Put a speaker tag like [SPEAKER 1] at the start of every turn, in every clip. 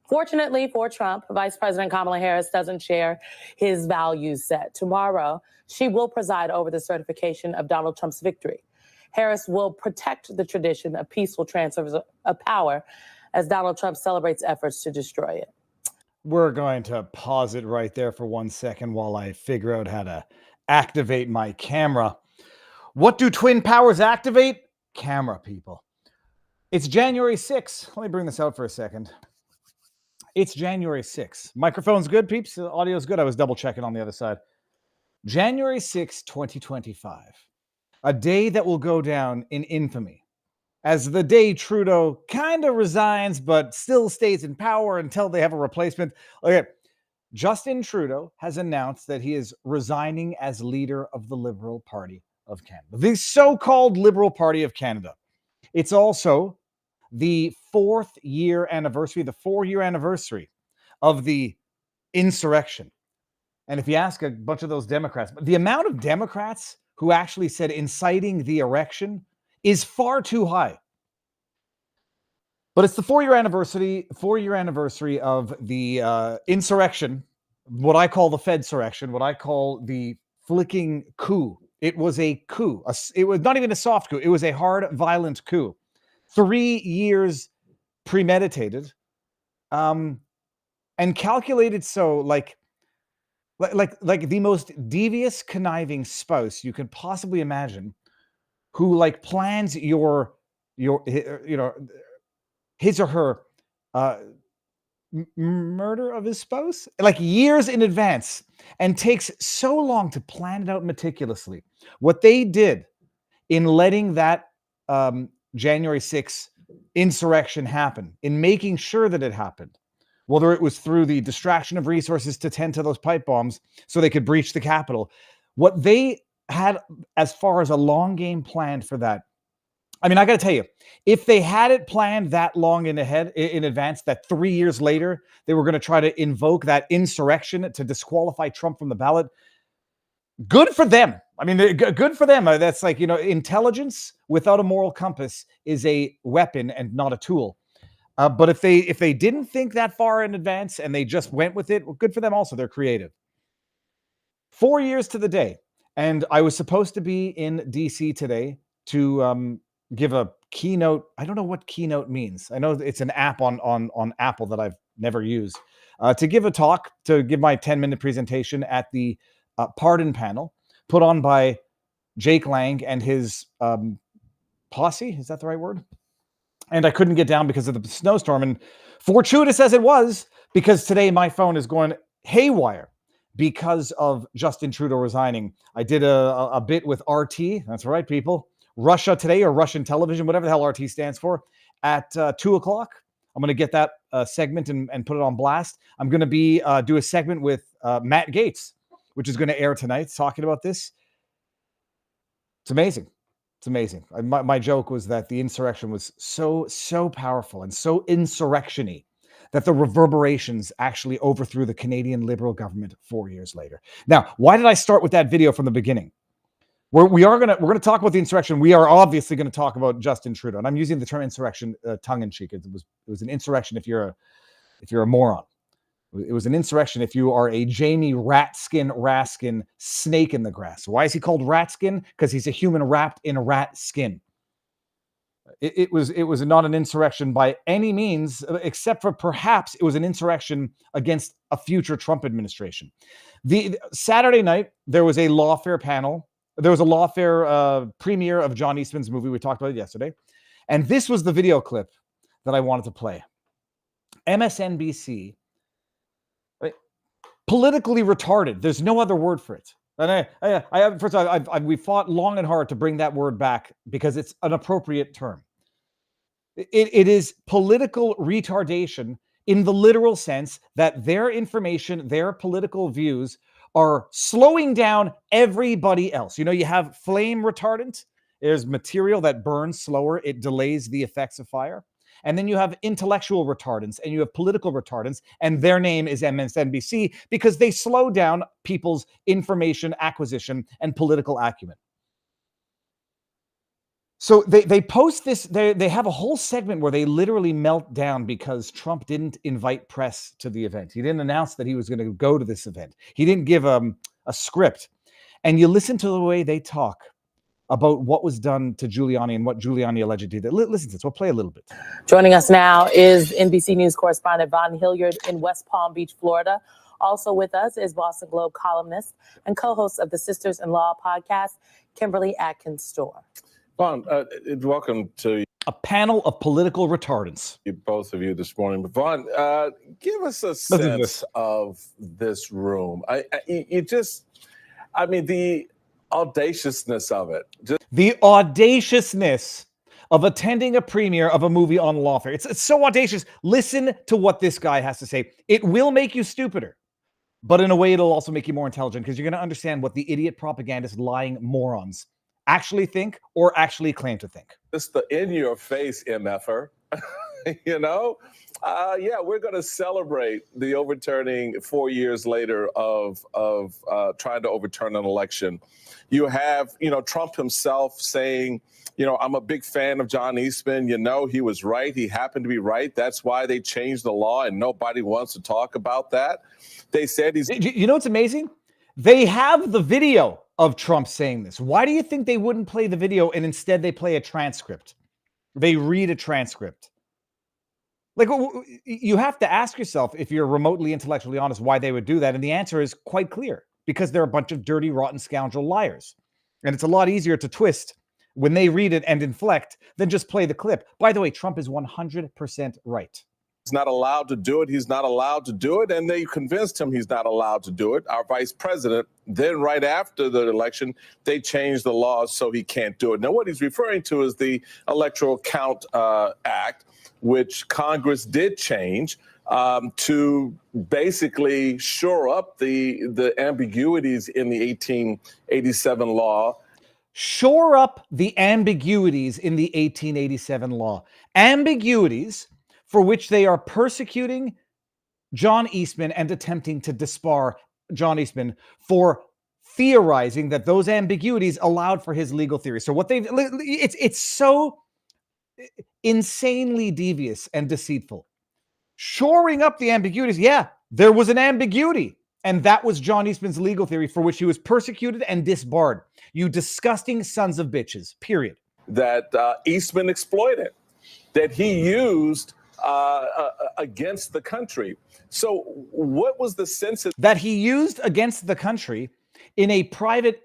[SPEAKER 1] Fortunately for Trump, Vice President Kamala Harris doesn't share his values set. Tomorrow, she will preside over the certification of Donald Trump's victory. Harris will protect the tradition of peaceful transfers of power as Donald Trump celebrates efforts to destroy it.
[SPEAKER 2] We're going to pause it right there for 1 second while I figure out how to activate my camera. What do twin powers activate? Camera, people. It's January 6th. Let me bring this out for a second. It's January 6th. Microphone's good, peeps. The audio's good. I was double checking on the other side. January 6th, 2025. A day that will go down in infamy as the day Trudeau kind of resigns, but still stays in power until they have a replacement. Okay, Justin Trudeau has announced that he is resigning as leader of the Liberal Party of Canada, the so-called Liberal Party of Canada. It's also the 4-year anniversary of the insurrection. And if you ask a bunch of those Democrats, the amount of Democrats who actually said inciting the erection is far too high. But it's the 4-year anniversary of the insurrection, what I call the Fedsurrection, what I call the flicking coup. It was a coup. It was not even a soft coup. It was a hard, violent coup. 3 years premeditated, and calculated so like the most devious, conniving spouse you could possibly imagine, who like plans your his or her murder of his spouse like years in advance, and takes so long to plan it out meticulously. What they did in letting that January 6th insurrection happen, in making sure that it happened, whether it was through the distraction of resources to tend to those pipe bombs so they could breach the Capitol, what they had as far as a long game planned for that. I mean, I got to tell you, if they had it planned that long in advance, that 3 years later, they were going to try to invoke that insurrection to disqualify Trump from the ballot, good for them. I mean, good for them. That's like, intelligence without a moral compass is a weapon and not a tool. But if they didn't think that far in advance and they just went with it, well, good for them also. They're creative. 4 years to the day. And I was supposed to be in DC today to give a keynote. I don't know what keynote means. I know it's an app on Apple that I've never used. To give a talk, to give my 10-minute presentation at the Pardon panel put on by Jake Lang and his posse. Is that the right word? And I couldn't get down because of the snowstorm. And fortuitous as it was, because today my phone is going haywire because of Justin Trudeau resigning. I did a bit with RT. That's right, people. Russia Today, or Russian television, whatever the hell RT stands for, at 2 o'clock. I'm going to get that segment and put it on blast. I'm going to be do a segment with Matt Gaetz, which is going to air tonight, talking about this. It's amazing. It's amazing. My joke was that the insurrection was so powerful and so insurrection-y that the reverberations actually overthrew the Canadian Liberal government 4 years later. Now, why did I start with that video from the beginning? We're gonna talk about the insurrection. We are obviously going to talk about Justin Trudeau, and I'm using the term insurrection tongue in cheek. It was an insurrection if you're a moron. It was an insurrection if you are a Jamie Ratskin Raskin snake in the grass. Why is he called Ratskin? Because he's a human wrapped in rat skin. It was not an insurrection by any means, except for perhaps it was an insurrection against a future Trump administration. The Saturday night, there was a lawfare panel. There was a lawfare premiere of John Eastman's movie. We talked about it yesterday. And this was the video clip that I wanted to play. MSNBC, politically retarded. There's no other word for it. And first of all, we fought long and hard to bring that word back because it's an appropriate term. It is political retardation in the literal sense that their information, their political views are slowing down everybody else. You have flame retardant. There's material that burns slower. It delays the effects of fire. And then you have intellectual retardants and you have political retardants, and their name is MSNBC because they slow down people's information acquisition and political acumen. So they post this, they have a whole segment where they literally melt down because Trump didn't invite press to the event. He didn't announce that he was going to go to this event. He didn't give a script. And you listen to the way they talk about what was done to Giuliani and what Giuliani allegedly did. Listen to this. We'll play a little bit.
[SPEAKER 1] Joining us now is NBC News correspondent Von Hilliard in West Palm Beach, Florida. Also with us is Boston Globe columnist and co-host of the Sisters-in-Law podcast, Kimberly Atkins-Storr.
[SPEAKER 3] Vaughn, welcome to
[SPEAKER 2] a panel of political retardants.
[SPEAKER 3] Both of you this morning. But Vaughn, give us a sense of this room. The audaciousness of it.
[SPEAKER 2] The audaciousness of attending a premiere of a movie on lawfare. It's so audacious. Listen to what this guy has to say. It will make you stupider, but in a way, it'll also make you more intelligent because you're going to understand what the idiot propagandist lying morons actually think or actually claim to think.
[SPEAKER 3] It's the in-your-face MFer, you know? We're going to celebrate the overturning 4 years later of trying to overturn an election. You have, Trump himself saying, I'm a big fan of John Eastman. He was right. He happened to be right. That's why they changed the law, and nobody wants to talk about that. They said he's...
[SPEAKER 2] You know what's amazing? They have the video of Trump saying this. Why do you think they wouldn't play the video and instead they play a transcript? They read a transcript. Like, you have to ask yourself, if you're remotely intellectually honest, why they would do that. And the answer is quite clear, because they're a bunch of dirty, rotten scoundrel liars. And it's a lot easier to twist when they read it and inflect than just play the clip. By the way, Trump is 100% right.
[SPEAKER 3] He's not allowed to do it. He's not allowed to do it. And they convinced him he's not allowed to do it. Our vice president, then right after the election, they changed the laws so he can't do it. Now, what he's referring to is the Electoral Count Act, which Congress did change to basically shore up the ambiguities in the 1887 law.
[SPEAKER 2] Shore up the ambiguities in the 1887 law. Ambiguities for which they are persecuting John Eastman and attempting to disbar John Eastman for theorizing that those ambiguities allowed for his legal theory. So what it's so insanely devious and deceitful. Shoring up the ambiguities. Yeah, there was an ambiguity. And that was John Eastman's legal theory for which he was persecuted and disbarred. You disgusting sons of bitches, period.
[SPEAKER 3] That Eastman exploited, that he used against the country. So what was the sense of
[SPEAKER 2] that he used against the country in a private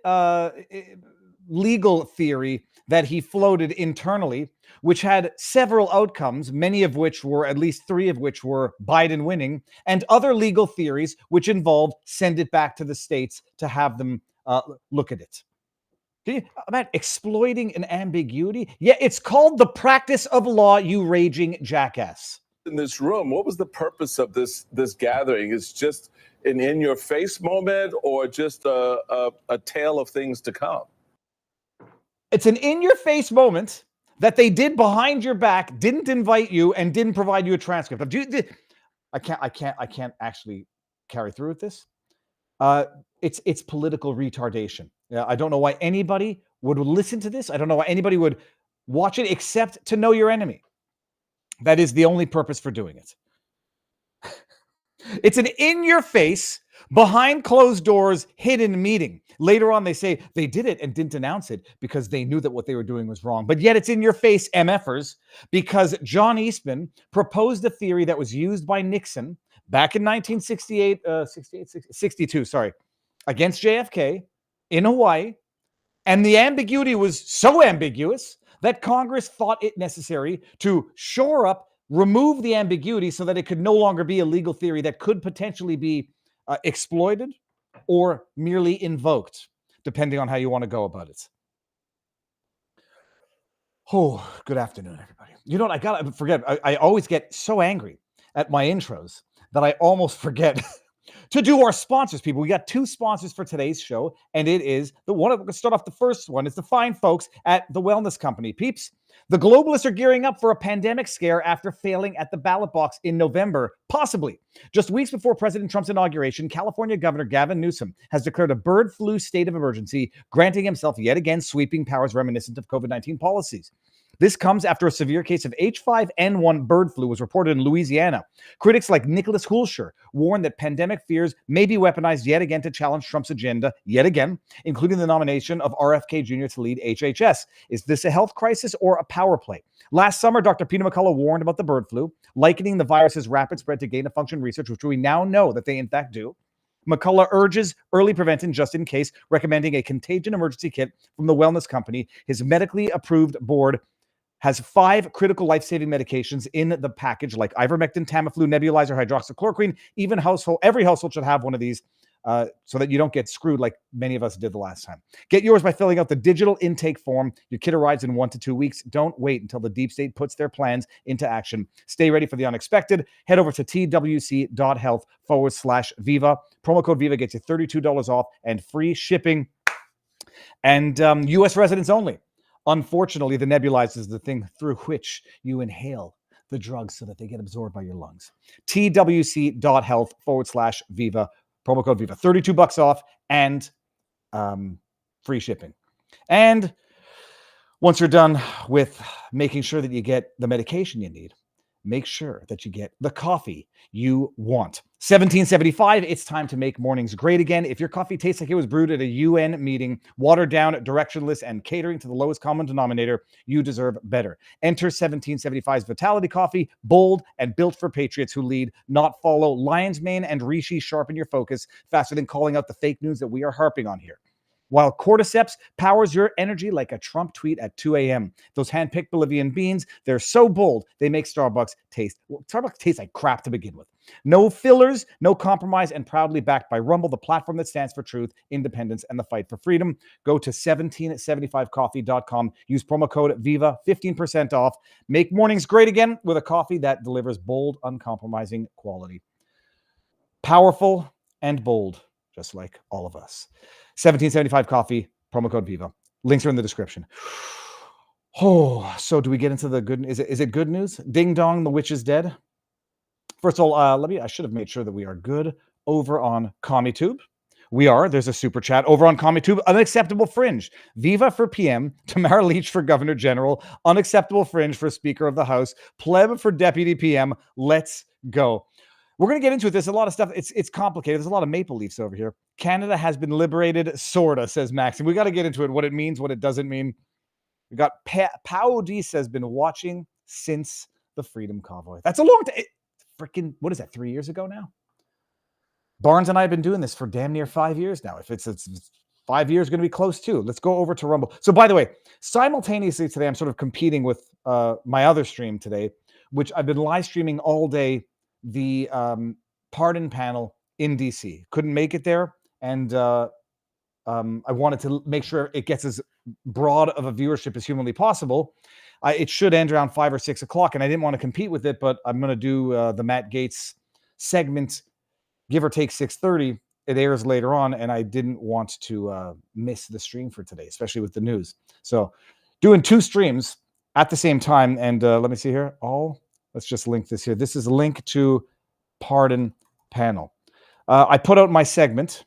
[SPEAKER 2] legal theory that he floated internally, which had several outcomes, many of which were, at least 3 of which were Biden winning, and other legal theories which involved send it back to the states to have them look at it. About exploiting an ambiguity? Yeah, it's called the practice of law, you raging jackass.
[SPEAKER 3] In this room, what was the purpose of this gathering? Is just an in-your-face moment, or just a tale of things to come?
[SPEAKER 2] It's an in-your-face moment that they did behind your back, didn't invite you, and didn't provide you a transcript. I can't actually carry through with this. It's political retardation. I don't know why anybody would listen to this. I don't know why anybody would watch it except to know your enemy. That is the only purpose for doing it. It's an in-your-face, behind closed doors, hidden meeting. Later on, they say they did it and didn't announce it because they knew that what they were doing was wrong. But yet it's in your face, MFers, because John Eastman proposed a theory that was used by Nixon back in 1962, against JFK in Hawaii. And the ambiguity was so ambiguous that Congress thought it necessary to shore up, remove the ambiguity so that it could no longer be a legal theory that could potentially be exploited or merely invoked, depending on how you want to go about it. Oh, good afternoon, everybody. You know what? I always get so angry at my intros that I almost forget To do our sponsors, people, we got 2 sponsors for today's show, and it is the one. We're going to start off. The first one is the fine folks at the Wellness Company. Peeps, the globalists are gearing up for a pandemic scare after failing at the ballot box in November, possibly. Just weeks before President Trump's inauguration, California Governor Gavin Newsom has declared a bird flu state of emergency, granting himself yet again sweeping powers reminiscent of COVID-19 policies. This comes after a severe case of H5N1 bird flu was reported in Louisiana. Critics like Nicholas Hulscher warn that pandemic fears may be weaponized yet again to challenge Trump's agenda, yet again, including the nomination of RFK Jr. to lead HHS. Is this a health crisis or a power play? Last summer, Dr. Peter McCullough warned about the bird flu, likening the virus's rapid spread to gain-of-function research, which we now know that they in fact do. McCullough urges early prevention just in case, recommending a contagion emergency kit from the Wellness Company. His medically approved board has 5 critical life-saving medications in the package, like ivermectin, Tamiflu, nebulizer, hydroxychloroquine. Every household should have one of these so that you don't get screwed like many of us did the last time. Get yours by filling out the digital intake form. Your kit arrives in 1 to 2 weeks. Don't wait until the deep state puts their plans into action. Stay ready for the unexpected. Head over to twc.health/Viva. Promo code Viva gets you $32 off and free shipping. And U.S. residents only. Unfortunately, the nebulizer is the thing through which you inhale the drugs so that they get absorbed by your lungs. twc.health/Viva. Promo code Viva. $32 off and free shipping. And once you're done with making sure that you get the medication you need, make sure that you get the coffee you want. 1775, it's time to make mornings great again. If your coffee tastes like it was brewed at a UN meeting, watered down, directionless, and catering to the lowest common denominator, you deserve better. Enter 1775's Vitality Coffee, bold and built for patriots who lead, not follow. Lion's Mane and Rishi sharpen your focus faster than calling out the fake news that we are harping on here. While Cordyceps powers your energy like a Trump tweet at 2 a.m. Those hand-picked Bolivian beans, they're so bold, they make Starbucks taste like crap to begin with. No fillers, no compromise, and proudly backed by Rumble, the platform that stands for truth, independence, and the fight for freedom. Go to 1775coffee.com. Use promo code VIVA, 15% off. Make mornings great again with a coffee that delivers bold, uncompromising quality. Powerful and bold, just like all of us. 1775 coffee, promo code Viva. Links are in the description. Oh, so do we get into the good? Is it good news? Ding dong, the witch is dead. First of all, I should have made sure that we are good over on CommieTube. We are. There's a super chat over on CommieTube. Unacceptable fringe. Viva for PM. Tamara Leach for Governor General. Unacceptable fringe for Speaker of the House. Pleb for Deputy PM. Let's go. We're going to get into it. There's a lot of stuff. It's complicated. There's a lot of maple leafs over here. Canada has been liberated, sorta, says Maxim. We got to get into it, what it means, what it doesn't mean. We got Paodis has been watching since the Freedom Convoy. That's a long time. Freaking, what is that, 3 years ago now? Barnes and I have been doing this for damn near 5 years now. If it's 5 years, going to be close too. Let's go over to Rumble. So by the way, simultaneously today, I'm sort of competing with my other stream today, which I've been live streaming all day, the pardon panel in DC. Couldn't make it there, and I wanted to make sure it gets as broad of a viewership as humanly possible. It should end around 5 or 6 o'clock, and I didn't want to compete with it, but I'm going to do the Matt Gaetz segment, give or take 6:30. It airs later on, and I didn't want to miss the stream for today, especially with the news. So doing 2 streams at the same time, and let me see here. Let's just link this here. This is a link to Pardon Panel. I put out my segment,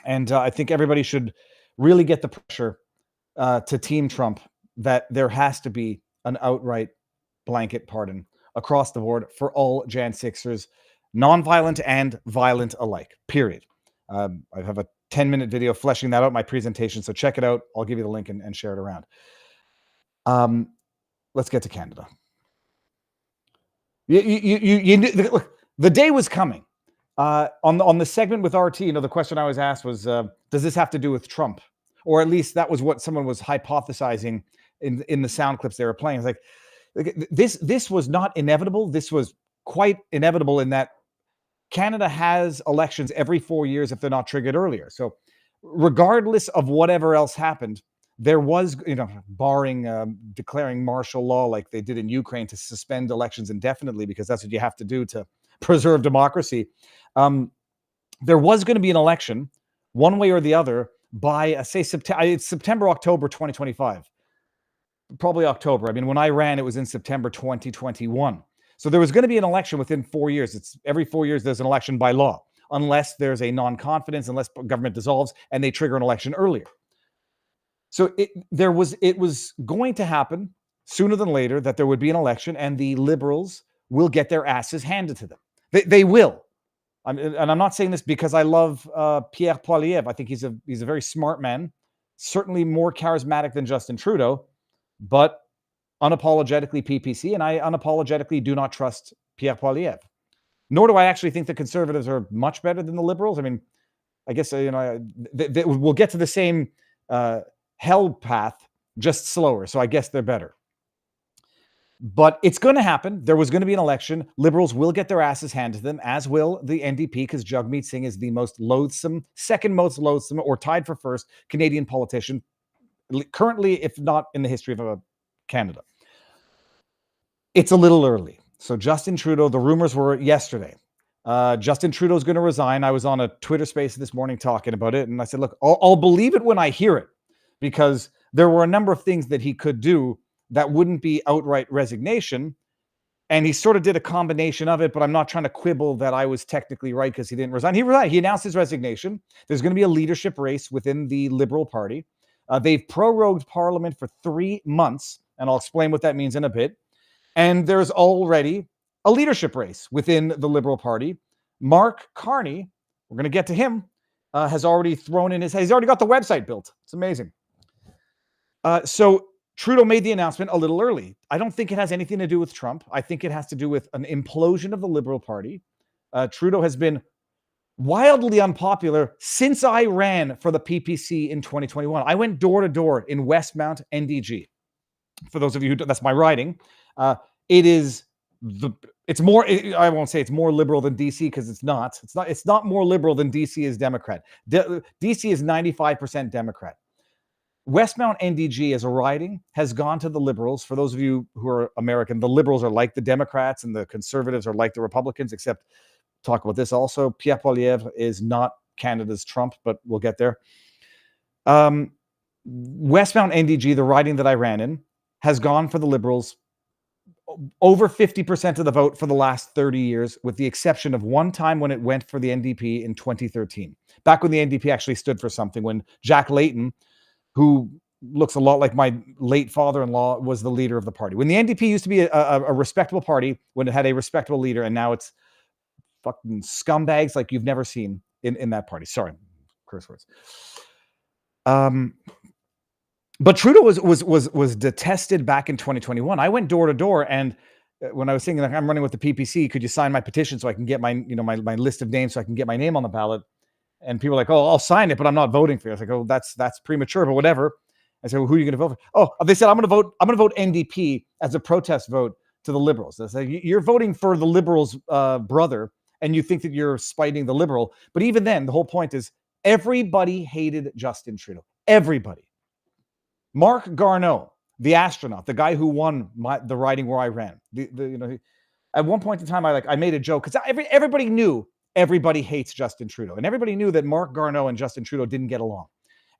[SPEAKER 2] and I think everybody should really get the pressure to Team Trump that there has to be an outright blanket pardon across the board for all Jan 6ers, nonviolent and violent alike, period. I have a 10-minute video fleshing that out, my presentation, so check it out. I'll give you the link and share it around. Let's get to Canada. Look, the day was coming. On the segment with RT, the question I was asked was, does this have to do with Trump? Or at least that was what someone was hypothesizing in the sound clips they were playing. It's like this was not inevitable. This was quite inevitable in that Canada has elections every 4 years if they're not triggered earlier. So regardless of whatever else happened, there was, barring declaring martial law like they did in Ukraine to suspend elections indefinitely, because that's what you have to do to preserve democracy. there was going to be an election one way or the other by, say, September, October 2025. Probably October. I mean, when I ran, it was in September 2021. So there was going to be an election within 4 years. It's every 4 years there's an election by law, unless there's a non-confidence, unless government dissolves and they trigger an election earlier. So it was going to happen sooner than later that there would be an election and the Liberals will get their asses handed to them. They will. And I'm not saying this because I love Pierre Poilievre. I think he's a very smart man, certainly more charismatic than Justin Trudeau, but unapologetically PPC, and I unapologetically do not trust Pierre Poilievre. Nor do I actually think the Conservatives are much better than the Liberals. I mean, I guess we'll get to the same hell path, just slower. So I guess they're better. But it's going to happen. There was going to be an election. Liberals will get their asses handed to them, as will the NDP, because Jagmeet Singh is the most loathsome, second most loathsome, or tied for first Canadian politician currently, if not in the history of Canada. It's a little early. So Justin Trudeau, the rumors were yesterday. Justin Trudeau is going to resign. I was on a Twitter space this morning talking about it. And I said, look, I'll believe it when I hear it, because there were a number of things that he could do that wouldn't be outright resignation. And he sort of did a combination of it, but I'm not trying to quibble that I was technically right because he didn't resign. He resigned. He announced his resignation. There's going to be a leadership race within the Liberal Party. They've prorogued Parliament for 3 months, and I'll explain what that means in a bit. And there's already a leadership race within the Liberal Party. Mark Carney, we're going to get to him, has already thrown in his head. He's already got the website built. It's amazing. So Trudeau made the announcement a little early. I don't think it has anything to do with Trump. I think it has to do with an implosion of the Liberal Party. Trudeau has been wildly unpopular since I ran for the PPC in 2021. I went door to door in Westmount, NDG. For those of you who that's my riding, it's more. I won't say it's more liberal than DC because it's not. It's not more liberal than DC is Democrat. DC is 95% Democrat. Westmount NDG as a riding has gone to the Liberals. For those of you who are American, the Liberals are like the Democrats and the Conservatives are like the Republicans, except talk about this also. Pierre Poilievre is not Canada's Trump, but we'll get there. Westmount NDG, the riding that I ran in, has gone for the Liberals over 50% of the vote for the last 30 years, with the exception of one time when it went for the NDP in 2013. Back when the NDP actually stood for something, when Jack Layton, who looks a lot like my late father-in-law, was the leader of the party. When the NDP used to be a respectable party, when it had a respectable leader, and now it's fucking scumbags like you've never seen in that party. Sorry, curse words. But Trudeau was detested back in 2021. I went door to door, and when I was saying, like, I'm running with the PPC, could you sign my petition so I can get my list of names so I can get my name on the ballot? And people were like, oh, I'll sign it, but I'm not voting for you. I was like, oh, that's premature, but whatever. I said, well, who are you going to vote for? Oh, they said, I'm going to vote NDP as a protest vote to the Liberals. I said, you're voting for the Liberals' brother, and you think that you're spiting the Liberal. But even then, the whole point is everybody hated Justin Trudeau. Everybody. Mark Garneau, the astronaut, the guy who won the riding where I ran. At one point in time, I made a joke because everybody knew everybody hates Justin Trudeau, and everybody knew that Mark Garneau and Justin Trudeau didn't get along.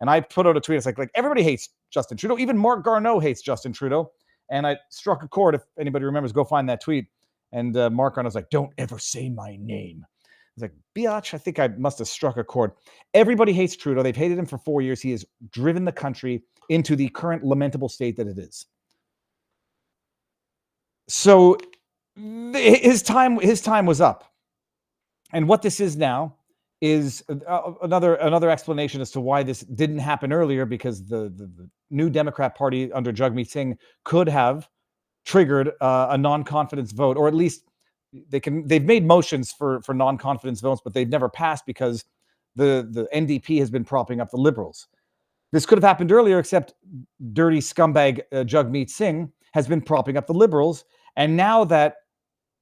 [SPEAKER 2] And I put out a tweet. It's like everybody hates Justin Trudeau. Even Mark Garneau hates Justin Trudeau. And I struck a chord. If anybody remembers, go find that tweet. And Mark Garneau's like, don't ever say my name. I was like, biatch, I think I must have struck a chord. Everybody hates Trudeau. They've hated him for 4 years. He has driven the country into the current lamentable state that it is. So his time was up. And what this is now is another explanation as to why this didn't happen earlier, because the new Democrat Party under Jagmeet Singh could have triggered a non-confidence vote, or at least they've made motions for non-confidence votes, but they've never passed because the NDP has been propping up the Liberals. This could have happened earlier, except dirty scumbag Jagmeet Singh has been propping up the Liberals. And now that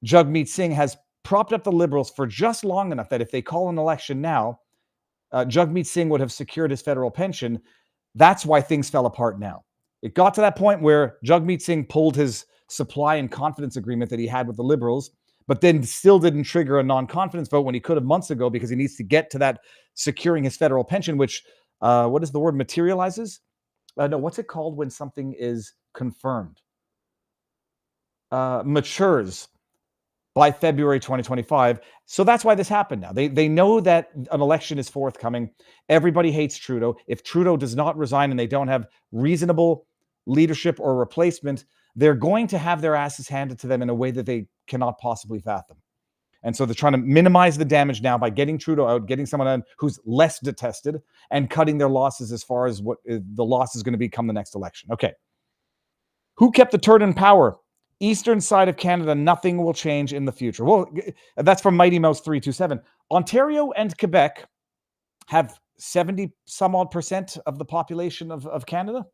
[SPEAKER 2] Jagmeet Singh has propped up the Liberals for just long enough that if they call an election now, Jagmeet Singh would have secured his federal pension. That's why things fell apart now. It got to that point where Jagmeet Singh pulled his supply and confidence agreement that he had with the Liberals but then still didn't trigger a non-confidence vote when he could have months ago, because he needs to get to that securing his federal pension, which, what is the word, materializes? No, what's it called when something is confirmed? Matures by February 2025. So that's why this happened now. They know that an election is forthcoming. Everybody hates Trudeau. If Trudeau does not resign and they don't have reasonable leadership or replacement, they're going to have their asses handed to them in a way that they cannot possibly fathom. And so they're trying to minimize the damage now by getting Trudeau out, getting someone in who's less detested, and cutting their losses as far as what the loss is going to be come the next election. Okay. Who kept the turn in power? Eastern side of Canada, nothing will change in the future. Well, that's from Mighty Mouse 327. Ontario and Quebec have 70 some odd % of the population of Canada.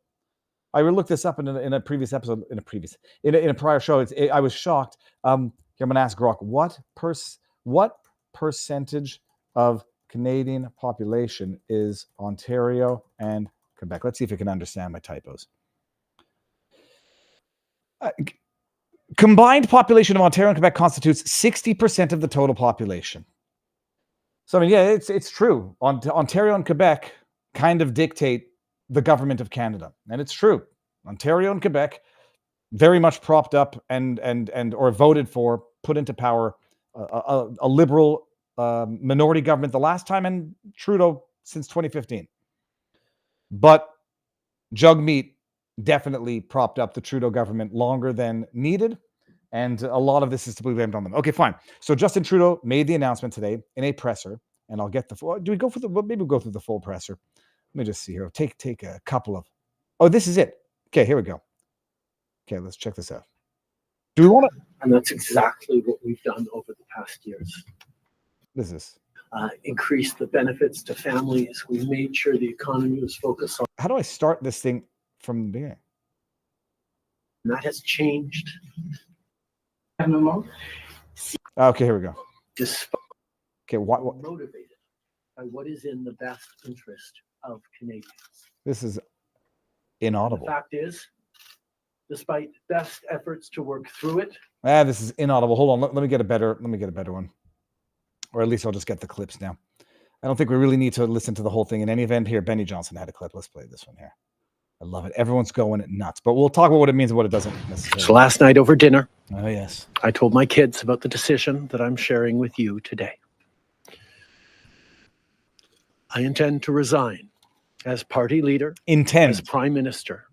[SPEAKER 2] I looked this up in a previous episode, in a prior show. I was shocked. I'm going to ask Grok, what percentage of Canadian population is Ontario and Quebec? Let's see if you can understand my typos. Combined population of Ontario and Quebec constitutes 60% of the total population. So, I mean, yeah, it's true. Ontario and Quebec kind of dictate the government of Canada. And it's true. Ontario and Quebec very much propped up and or voted for, put into power a liberal minority government the last time, and Trudeau since 2015. But Jugmeat definitely propped up the Trudeau government longer than needed, and a lot of this is to be blamed on them. Okay, fine. So Justin Trudeau made the announcement today in a presser, and I'll get the full. Do we go for the? Maybe we'll go through the full presser. Let me just see here. Take a couple of. Oh, this is it. Okay, here we go. Okay, let's check this out. Do we want to?
[SPEAKER 4] And that's exactly what we've done over the past years.
[SPEAKER 2] This is.
[SPEAKER 4] Increased the benefits to families. We made sure the economy was focused on.
[SPEAKER 2] How do I start this thing from the beginning?
[SPEAKER 4] And that has changed.
[SPEAKER 2] Okay, here we go.
[SPEAKER 4] Despite
[SPEAKER 2] Okay, what?
[SPEAKER 4] motivated by what is in the best interest of Canadians.
[SPEAKER 2] This is
[SPEAKER 4] The
[SPEAKER 2] inaudible.
[SPEAKER 4] fact is, despite best efforts to work through it,
[SPEAKER 2] This is inaudible. Hold on. Let me get a better. Let me get a better one, or at least I'll just get the clips now. I don't think we really need to listen to the whole thing in any event. Here, Benny Johnson had a clip. Let's play this one here. I love it. Everyone's going nuts, but we'll talk about what it means and what it doesn't necessarily.
[SPEAKER 4] so last night over dinner,
[SPEAKER 2] Oh yes.
[SPEAKER 4] I told my kids about the decision that I'm sharing with you today. I intend to resign as party leader, as prime minister,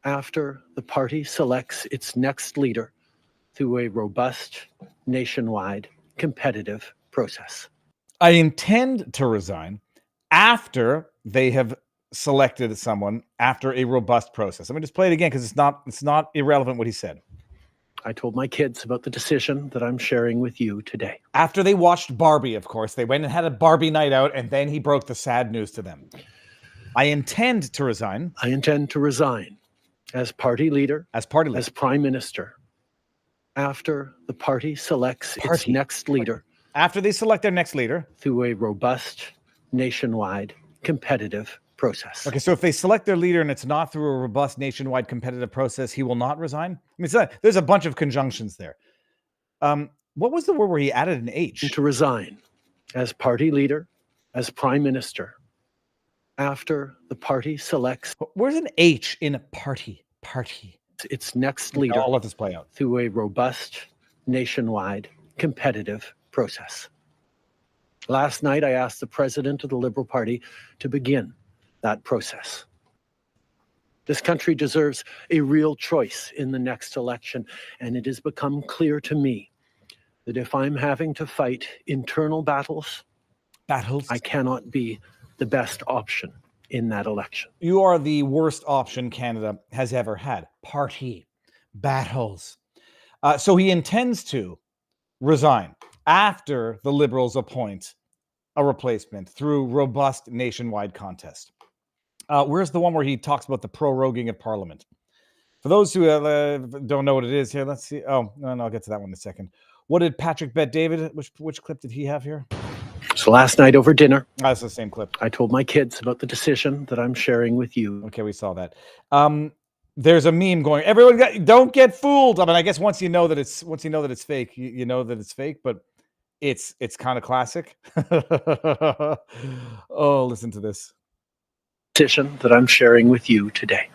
[SPEAKER 4] after the party selects its next leader through a robust, nationwide, competitive process.
[SPEAKER 2] I intend to resign after they have selected someone after a robust process. Let me just play it again because it's not irrelevant what he said.
[SPEAKER 4] I told my kids about the decision that I'm sharing with you today.
[SPEAKER 2] After they watched Barbie, of course, they went and had a Barbie night out, and then he broke the sad news to them. I intend to resign.
[SPEAKER 4] I intend to resign as party leader,
[SPEAKER 2] as
[SPEAKER 4] prime minister, after the party selects its next leader.
[SPEAKER 2] After they select their next leader.
[SPEAKER 4] Through a robust, nationwide, competitive process.
[SPEAKER 2] Okay, so if they select their leader and it's not through a robust, nationwide, competitive process, he will not resign? I mean, there's a bunch of conjunctions there. What was the word where he added an H?
[SPEAKER 4] To resign as party leader, as prime minister, after the party selects.
[SPEAKER 2] Where's an H in a party?
[SPEAKER 4] Its next leader.
[SPEAKER 2] I'll let this play out.
[SPEAKER 4] Through a robust, nationwide, competitive process. Last night, I asked the president of the Liberal Party to begin that process. This country deserves a real choice in the next election, and it has become clear to me that if I'm having to fight internal battles, I cannot be the best option in that election.
[SPEAKER 2] You are the worst option Canada has ever had. Party battles. So he intends to resign after the Liberals appoint a replacement through robust nationwide contest. Where's the one where he talks about the proroguing of Parliament? For those who don't know what it is here, let's see. Oh, no, I'll get to that one in a second. What did Patrick bet David? Which clip did he have here?
[SPEAKER 4] So last night over dinner,
[SPEAKER 2] that's the same clip.
[SPEAKER 4] I told my kids about the decision that I'm sharing with you.
[SPEAKER 2] Okay, we saw that. there's a meme going, everyone don't get fooled. I mean, I guess once you know that it's fake, you know that it's fake, but it's kind of classic. Oh, listen to this.
[SPEAKER 4] Decision that I'm sharing with you today.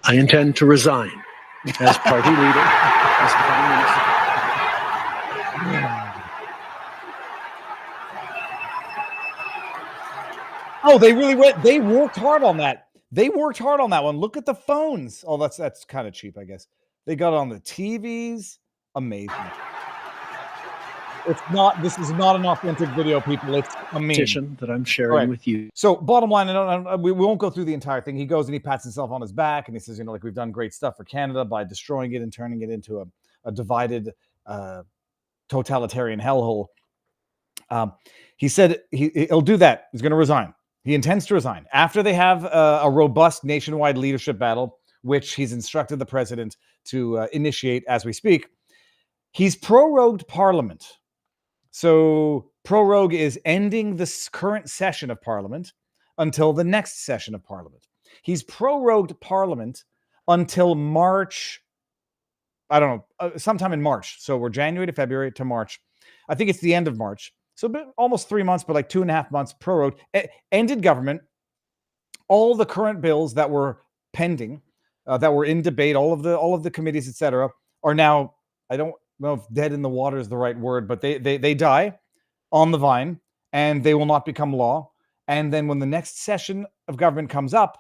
[SPEAKER 4] I intend to resign as party leader, as prime minister.
[SPEAKER 2] Oh, they really went. They worked hard on that. They worked hard on that one. Look at the phones. Oh, that's kind of cheap, I guess. They got it on the TVs. Amazing. It's not. This is not an authentic video, people. It's a meme.
[SPEAKER 4] Decision that I'm sharing with you.
[SPEAKER 2] So, bottom line, we won't go through the entire thing. He goes and he pats himself on his back and he says, like, we've done great stuff for Canada by destroying it and turning it into a divided, totalitarian hellhole. He said he'll do that. He's going to resign. He intends to resign after they have a robust nationwide leadership battle, which he's instructed the president to initiate as we speak. He's prorogued Parliament. So prorogue is ending this current session of Parliament until the next session of Parliament. He's prorogued Parliament until March. I don't know, sometime in March. So we're January to February to March. I think it's the end of March. So almost 3 months, but like 2.5 months prorogued. Ended government. All the current bills that were pending, that were in debate, all of the committees, etc., are now, I don't know if dead in the water is the right word, but they die on the vine and they will not become law. And then when the next session of government comes up,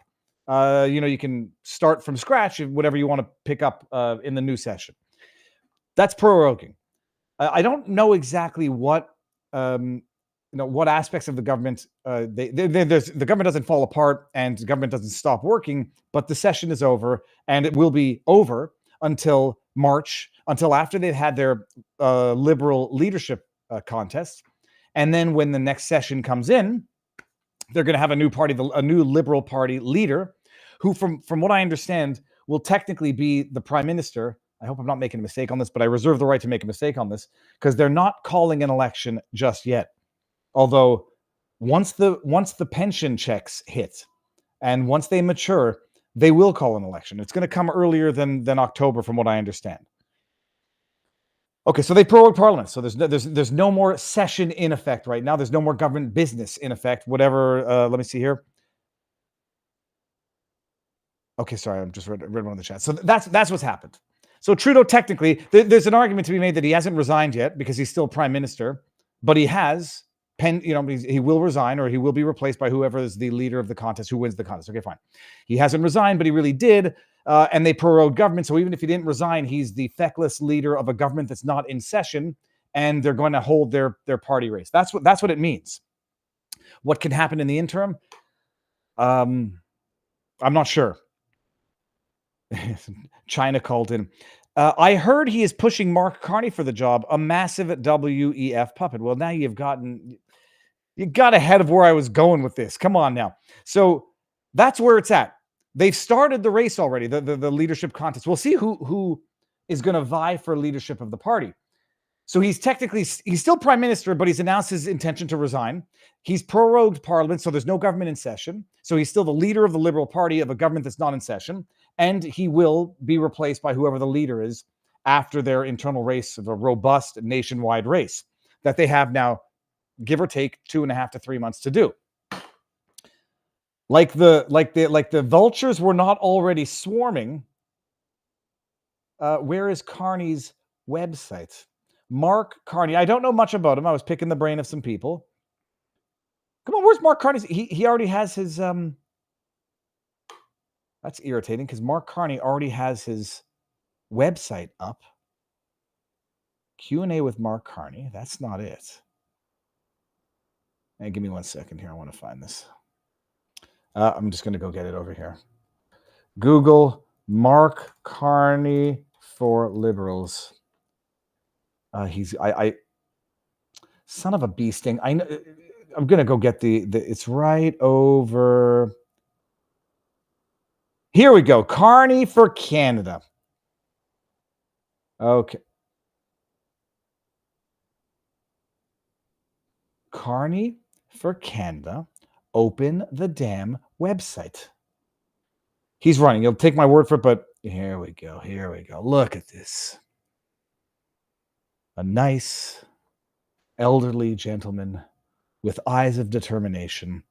[SPEAKER 2] you can start from scratch, whatever you want to pick up in the new session. That's proroguing. I don't know exactly what what aspects of the government the government doesn't fall apart and the government doesn't stop working, but the session is over and it will be over until March, until after they've had their liberal leadership contest. And then when the next session comes in, they're going to have a new party, a new Liberal Party leader, who, from what I understand, will technically be the prime minister. I hope I'm not making a mistake on this, but I reserve the right to make a mistake on this because they're not calling an election just yet. Although once the pension checks hit and once they mature, they will call an election. It's going to come earlier than October, from what I understand. Okay, so they prorogued Parliament. So there's no more session in effect right now. There's no more government business in effect. Whatever. Let me see here. Okay, sorry, I just read one of the chats. So that's what's happened. So Trudeau, technically, there's an argument to be made that he hasn't resigned yet because he's still prime minister, but he has he will resign, or he will be replaced by whoever is the leader of the contest, who wins the contest. Okay, fine. He hasn't resigned, but he really did. And they prorogued government. So even if he didn't resign, he's the feckless leader of a government that's not in session, and they're going to hold their party race. That's what it means. What can happen in the interim? I'm not sure. China called in. I heard he is pushing Mark Carney for the job, a massive WEF puppet. Well, now you got ahead of where I was going with this. Come on now. So that's where it's at. They've started the race already, the leadership contest. We'll see who is going to vie for leadership of the party. So he's still prime minister, but he's announced his intention to resign. He's prorogued Parliament, so there's no government in session. So he's still the leader of the Liberal Party of a government that's not in session. And he will be replaced by whoever the leader is after their internal race of a robust nationwide race that they have now, give or take 2.5 to 3 months to do. Like the vultures were not already swarming. Where is Carney's website? Mark Carney. I don't know much about him. I was picking the brain of some people. Come on, where's Mark Carney's? He already has his that's irritating because Mark Carney already has his website up. Q&A with Mark Carney. That's not it. Hey, give me 1 second here. I want to find this. I'm just going to go get it over here. Google Mark Carney for Liberals. He's son of a bee sting. I'm going to go get the it's right over. Here we go. Carney for Canada. Okay. Carney for Canada. Open the damn website. He's running. You'll take my word for it, but here we go. Here we go. Look at this. A nice, elderly gentleman with eyes of determination.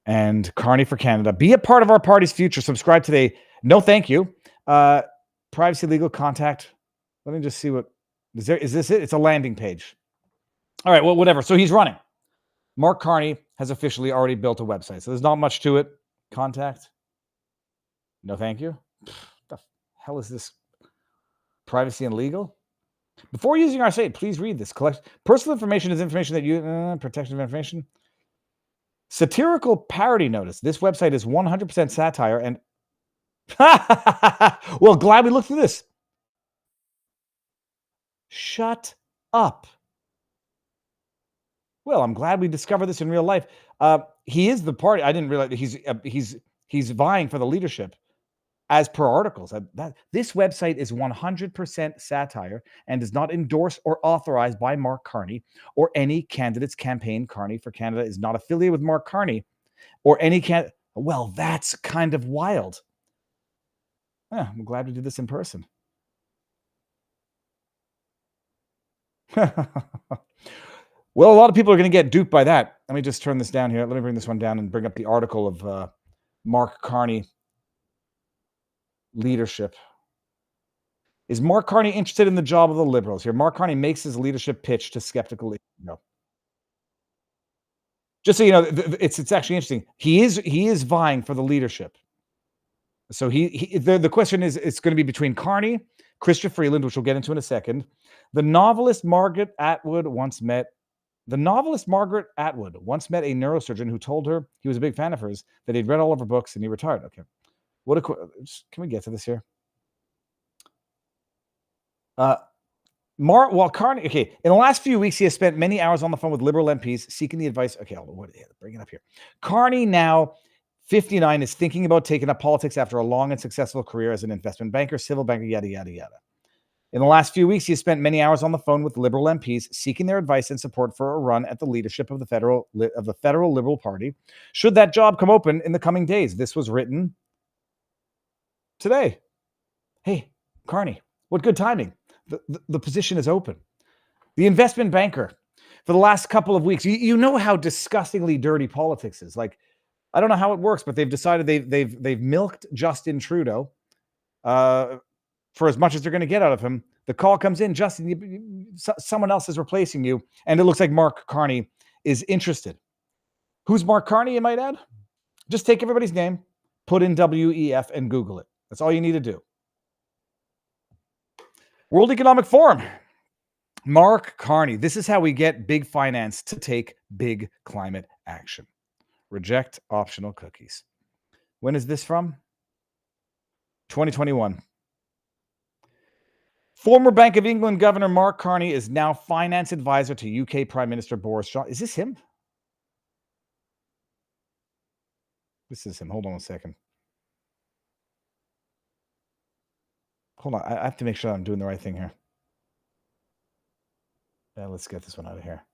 [SPEAKER 2] And Carney for Canada. Be a part of our party's future. Subscribe today. No, thank you. Privacy, legal, contact. Let me just see what is there. Is this it? It's a landing page. All right. Well, whatever. So he's running. Mark Carney has officially already built a website. So there's not much to it. Contact. No, thank you. The hell is this? Privacy and legal. Before using our site, please read this. Personal information is information that you protection of information. Satirical parody notice. This website is 100% satire and well, glad we looked through this. Shut up. Well, I'm glad we discovered this in real life. He is the party. I didn't realize he's vying for the leadership as per articles. This website is 100% satire and is not endorsed or authorized by Mark Carney or any candidate's campaign. Carney for Canada is not affiliated with Mark Carney or any candidate. Well, that's kind of wild. Yeah, I'm glad we did this in person. Well, a lot of people are going to get duped by that. Let me just turn this down here. Let me bring this one down and bring up the article of Mark Carney leadership. Is Mark Carney interested in the job of the Liberals? Here, Mark Carney makes his leadership pitch to skeptical. No. Just so you know, it's actually interesting. He is vying for the leadership. So the question is, it's going to be between Carney, Chrystia Freeland, which we'll get into in a second. The novelist Margaret Atwood once met a neurosurgeon who told her he was a big fan of hers, that he'd read all of her books and he retired. Okay. Can we get to this here? Carney, okay, in the last few weeks, he has spent many hours on the phone with Liberal MPs seeking the advice. Okay, bring it up here. Carney, now 59, is thinking about taking up politics after a long and successful career as an investment banker, civil banker, yada, yada, yada. In the last few weeks, he has spent many hours on the phone with Liberal MPs seeking their advice and support for a run at the leadership of the federal Liberal Party, should that job come open in the coming days. This was written today. Hey, Carney, what good timing. The position is open. The investment banker, for the last couple of weeks, you know how disgustingly dirty politics is. Like, I don't know how it works, but they've decided they've milked Justin Trudeau for as much as they're going to get out of him. The call comes in, Justin, someone else is replacing you, and it looks like Mark Carney is interested. Who's Mark Carney, you might add? Just take everybody's name, put in WEF, and Google it. That's all you need to do. World Economic Forum. Mark Carney. This is how we get big finance to take big climate action. Reject optional cookies. When is this from? 2021. Former Bank of England Governor Mark Carney is now finance advisor to UK Prime Minister Boris Johnson. Is this him? This is him. Hold on a second. Hold on. I have to make sure I'm doing the right thing here. Yeah, let's get this one out of here.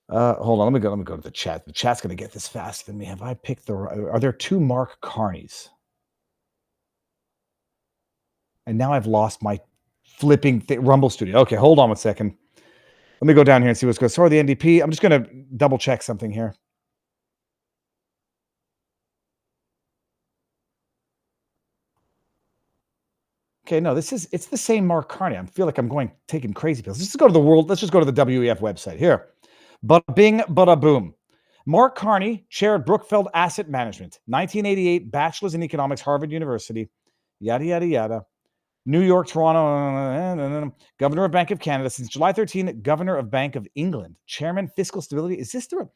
[SPEAKER 2] Hold on. Let me go to the chat. The chat's going to get this faster than me. Have I picked the right? Are there two Mark Carneys? And now I've lost my flipping Rumble studio. Okay, hold on 1 second. Let me go down here and see what's going on. Sorry, the NDP. I'm just going to double check something here. Okay, no, it's the same Mark Carney. I feel like I'm taking crazy pills. Let's just go to the WEF website here. Bada bing, bada boom. Mark Carney chaired Brookfield Asset Management, 1988, bachelor's in economics, Harvard University, yada, yada, yada. New York, Toronto, governor of Bank of Canada. Since July 13, governor of Bank of England, chairman, fiscal stability. Is this the...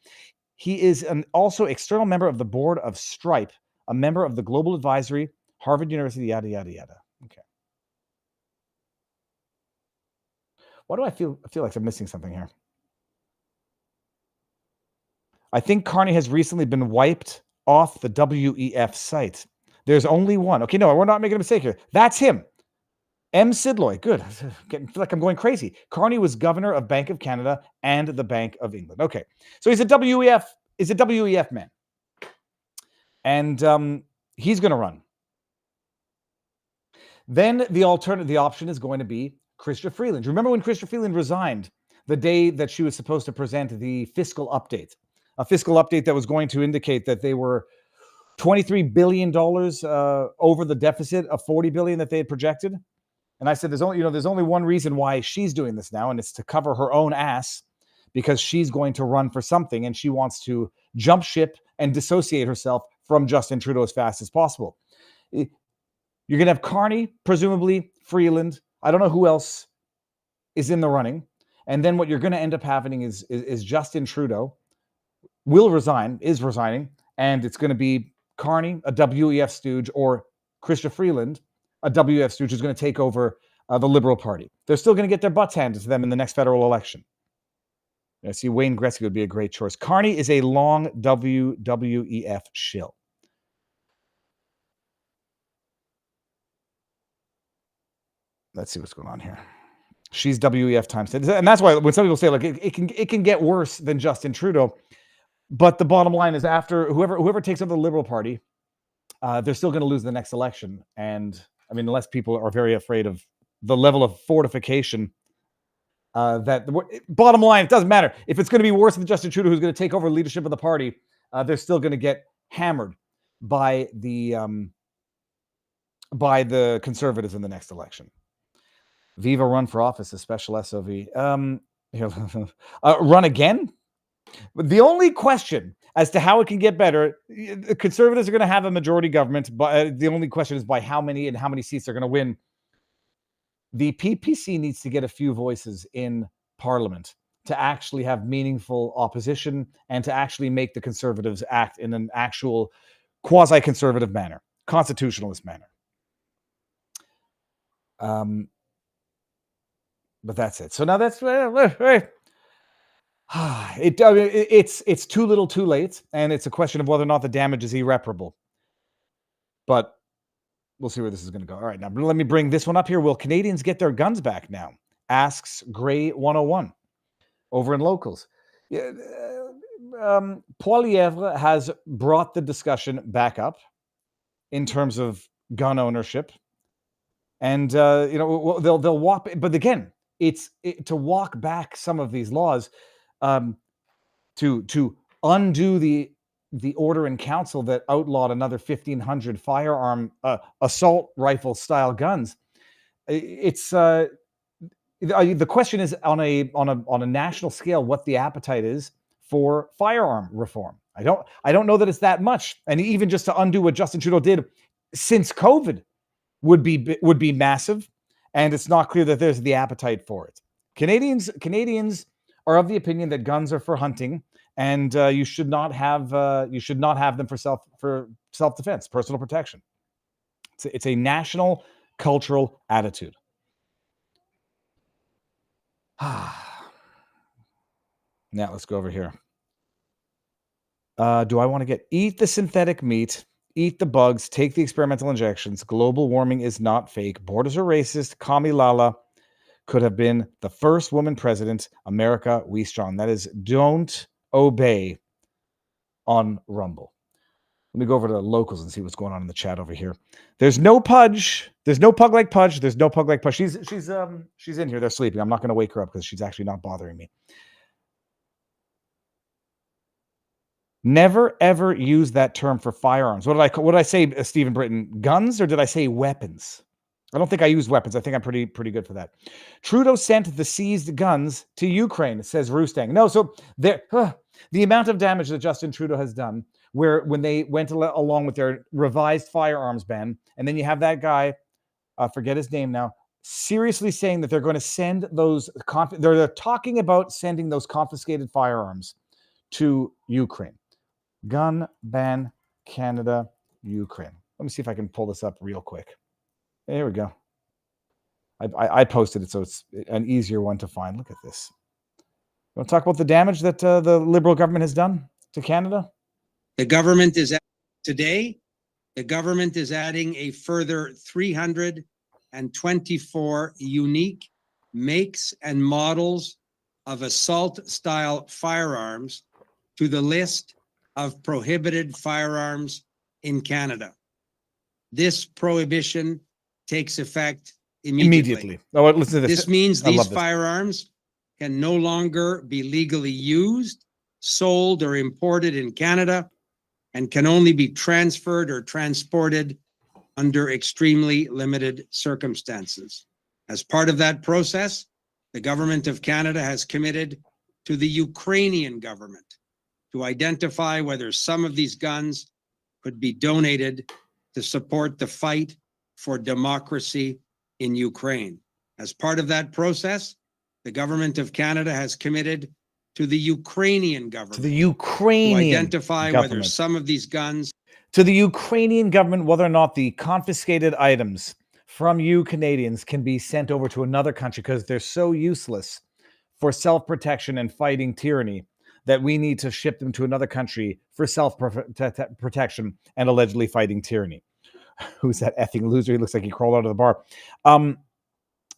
[SPEAKER 2] He is also external member of the board of Stripe, a member of the Global Advisory, Harvard University, yada, yada, yada. Okay. Why do I feel like I'm missing something here? I think Carney has recently been wiped off the WEF site. There's only one. Okay, no, we're not making a mistake here. That's him. M. Sidloy. Good. I feel like I'm going crazy. Carney was governor of Bank of Canada and the Bank of England. Okay. So he's a WEF man. and he's going to run. Then the option is going to be Chrystia Freeland. Remember when Chrystia Freeland resigned the day that she was supposed to present the fiscal update, a fiscal update that was going to indicate that they were $23 billion over the deficit of $40 billion that they had projected. And I said, there's only one reason why she's doing this now, and it's to cover her own ass, because she's going to run for something and she wants to jump ship and dissociate herself from Justin Trudeau as fast as possible. You're going to have Carney, presumably Freeland. I don't know who else is in the running. And then what you're going to end up having is Justin Trudeau is resigning, and it's going to be Carney, a WEF stooge, or Chrystia Freeland, a WEF stooge, who's going to take over the Liberal Party. They're still going to get their butts handed to them in the next federal election. I see Wayne Gretzky would be a great choice. Carney is a long WWEF shill. Let's see what's going on here. She's WEF times 10. And that's why when some people say, like, it can get worse than Justin Trudeau. But the bottom line is, after whoever takes over the Liberal Party, they're still going to lose the next election. And I mean, unless people are very afraid of the level of fortification, bottom line, it doesn't matter. If it's going to be worse than Justin Trudeau, who's going to take over leadership of the party, they're still going to get hammered by the Conservatives in the next election. Viva run for office, a special SOV. Run again? The only question as to how it can get better, the Conservatives are going to have a majority government, but the only question is by how many and how many seats they're going to win. The PPC needs to get a few voices in Parliament to actually have meaningful opposition and to actually make the Conservatives act in an actual quasi-conservative manner, constitutionalist manner. But that's it. So now that's it's too little, too late, and it's a question of whether or not the damage is irreparable. But we'll see where this is going to go. All right, now let me bring this one up here. Will Canadians get their guns back now? Asks Gray 101 over in Locals. Poilievre has brought the discussion back up in terms of gun ownership, and they'll walk. But again, it's to walk back some of these laws, to undo the order in council that outlawed another 1,500 firearm assault rifle style guns. It's the question is on a national scale what the appetite is for firearm reform. I don't know that it's that much, and even just to undo what Justin Trudeau did since COVID would be massive, and it's not clear that there's the appetite for it. Canadians are of the opinion that guns are for hunting, and you should not have them for self-defense, personal protection. It's a national cultural attitude. Now let's go over here. Do I want to eat the synthetic meat, eat the bugs, take the experimental injections? Global warming is not fake. Borders are racist. Kamala could have been the first woman president. America, we strong. That is Don't Obey on Rumble. Let me go over to the Locals and see what's going on in the chat over here. There's no Pudge. There's no Pug like Pudge. There's no Pug like Pudge. She's in here. They're sleeping. I'm not going to wake her up because she's actually not bothering me. Never ever use that term for firearms. What did I say, Stephen Britton? Guns, or did I say weapons? I don't think I use weapons. I think I'm pretty good for that. Trudeau sent the seized guns to Ukraine, says Roostang. No, so the amount of damage that Justin Trudeau has done, when they went along with their revised firearms ban, and then you have that guy, forget his name now, seriously saying that they're going to send those, they're talking about sending those confiscated firearms to Ukraine. Gun ban, Canada, Ukraine. Let me see if I can pull this up real quick. There we go. I posted it, so it's an easier one to find. Look at this. You want to talk about the damage that the Liberal government has done to Canada?
[SPEAKER 5] The government is today. The government is adding a further 324 unique makes and models of assault-style firearms to the list of prohibited firearms in Canada. This prohibition takes effect immediately.
[SPEAKER 2] Oh, listen to this.
[SPEAKER 5] This means
[SPEAKER 2] I
[SPEAKER 5] these
[SPEAKER 2] love this.
[SPEAKER 5] firearms can no longer be legally used, sold, or imported in Canada, and can only be transferred or transported under extremely limited circumstances. As part of that process, the government of Canada has committed to the Ukrainian government to identify whether some of these guns could be donated to support the fight for democracy in Ukraine. As part of that process, the government of Canada has committed to the Ukrainian government to identify whether some of these guns
[SPEAKER 2] to the Ukrainian government, whether or not the confiscated items from you Canadians can be sent over to another country because they're so useless for self-protection and fighting tyranny that we need to ship them to another country for self-protection and allegedly fighting tyranny. Who's that effing loser? He looks like he crawled out of the bar.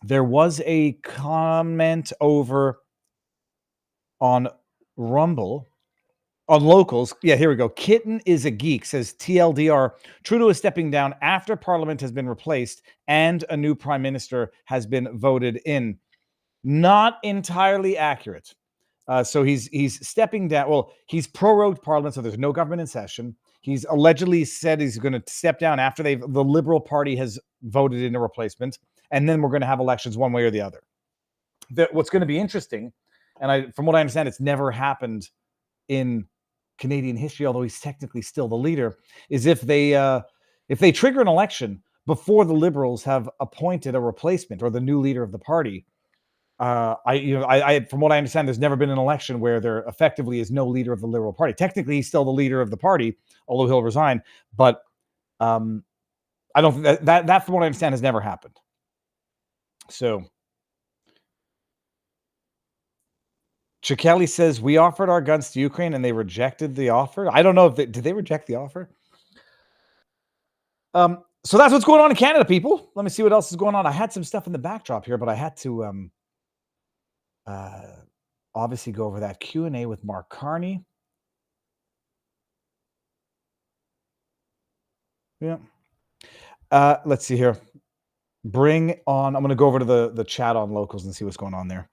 [SPEAKER 2] There was a comment over on Rumble, on Locals. Yeah, here we go. Kitten is a geek, says TLDR. Trudeau is stepping down after Parliament has been replaced and a new Prime Minister has been voted in. Not entirely accurate. So he's stepping down. Well, he's prorogued Parliament, so there's no government in session. He's allegedly said he's going to step down after the Liberal Party has voted in a replacement, and then we're going to have elections one way or the other. What's going to be interesting, and from what I understand, it's never happened in Canadian history, although he's technically still the leader, is if they trigger an election before the Liberals have appointed a replacement or the new leader of the party. From what I understand, there's never been an election where there effectively is no leader of the Liberal Party. Technically, he's still the leader of the party, although he'll resign. But I don't think that from what I understand, has never happened. So Chikeli says, we offered our guns to Ukraine and they rejected the offer. I don't know if did they reject the offer? So that's what's going on in Canada, people. Let me see what else is going on. I had some stuff in the backdrop here, but I had to obviously go over that Q&A with Mark Carney. Yeah. Let's see here. Bring on, I'm going to go over to the chat on Locals and see what's going on there.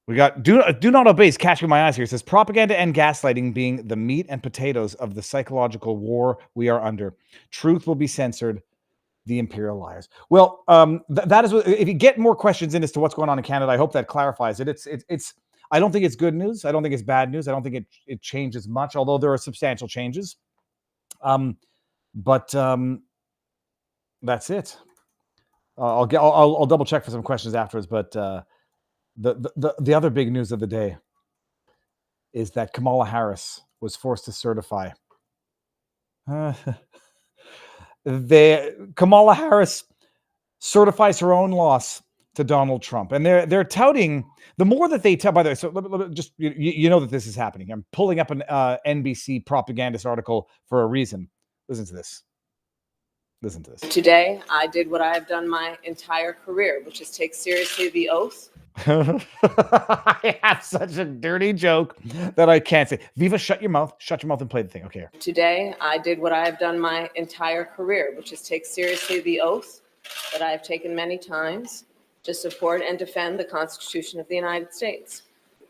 [SPEAKER 2] We got do not obey is catching my eyes here. It says propaganda and gaslighting being the meat and potatoes of the psychological war we are under. Truth will be censored. The imperial liars. Well, that is what, if you get more questions in as to what's going on in Canada, I hope that clarifies it. It's I don't think it's good news. I don't think it's bad news. I don't think it changes much, although there are substantial changes. But that's it. I'll double check for some questions afterwards. But the other big news of the day is that Kamala Harris was forced to certify. Kamala Harris certifies her own loss to Donald Trump, and they're touting the more that they tell. By the way, so just you know that this is happening. I'm pulling up an NBC propagandist article for a reason. Listen to this. Listen to this.
[SPEAKER 6] Today, I did what I have done my entire career, which is take seriously the oath.
[SPEAKER 2] I have such a dirty joke that I can't say. Viva, shut your mouth and play the thing. Okay.
[SPEAKER 6] Today, I did what I have done my entire career, which is take seriously the oath that I have taken many times to support and defend the Constitution of the United States,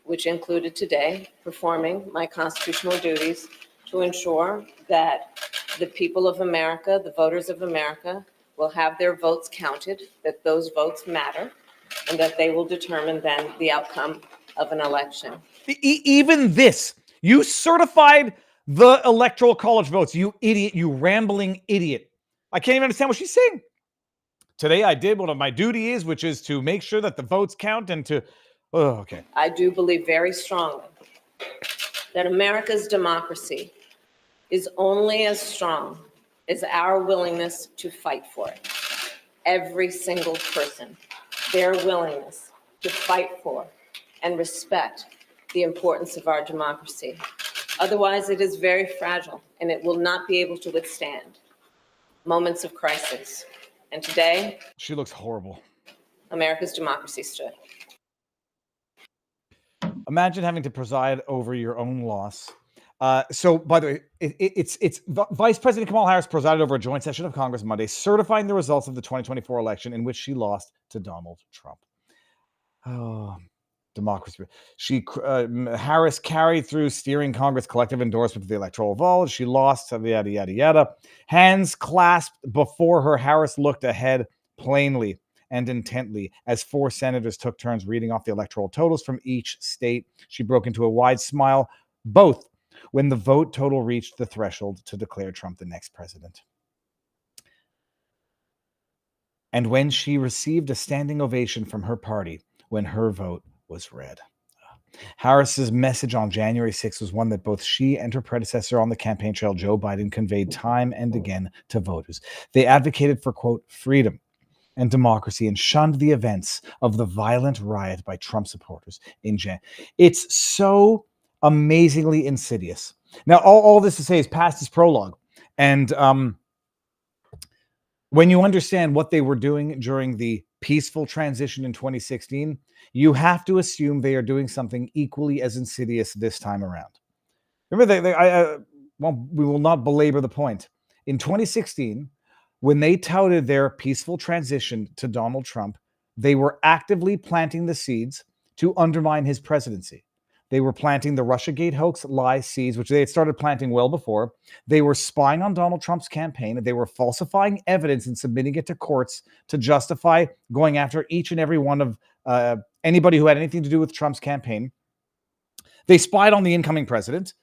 [SPEAKER 6] which included today performing my constitutional duties to ensure that the people of America, the voters of America, will have their votes counted, that those votes matter, and that they will determine then the outcome of an election.
[SPEAKER 2] Even this, you certified the Electoral College votes, you idiot, you rambling idiot. I can't even understand what she's saying. Today I did what my duty is, which is to make sure that the votes count and to, okay.
[SPEAKER 6] I do believe very strongly that America's democracy is only as strong as our willingness to fight for it. Every single person, their willingness to fight for and respect the importance of our democracy. Otherwise, it is very fragile and it will not be able to withstand moments of crisis. And today,
[SPEAKER 2] she looks horrible.
[SPEAKER 6] America's democracy stood.
[SPEAKER 2] Imagine having to preside over your own loss. So, by the way, it's Vice President Kamala Harris presided over a joint session of Congress Monday, certifying the results of the 2024 election in which she lost to Donald Trump. Oh, democracy. Harris carried through steering Congress' collective endorsement of the electoral vote. She lost, yada, yada, yada. Hands clasped before her, Harris looked ahead plainly and intently as 4 senators took turns reading off the electoral totals from each state. She broke into a wide smile, both when the vote total reached the threshold to declare Trump the next president, and when she received a standing ovation from her party when her vote was read. Harris's message on January 6th was one that both she and her predecessor on the campaign trail, Joe Biden, conveyed time and again to voters. They advocated for, quote, freedom and democracy and shunned the events of the violent riot by Trump supporters in January. It's so amazingly insidious. Now, all this to say is past is prologue. And when you understand what they were doing during the peaceful transition in 2016, you have to assume they are doing something equally as insidious this time around. Remember, we will not belabor the point. In 2016, when they touted their peaceful transition to Donald Trump, they were actively planting the seeds to undermine his presidency. They were planting the Russiagate hoax lie seeds, which they had started planting well before. They were spying on Donald Trump's campaign. They were falsifying evidence and submitting it to courts to justify going after each and every one of anybody who had anything to do with Trump's campaign. They spied on the incoming president.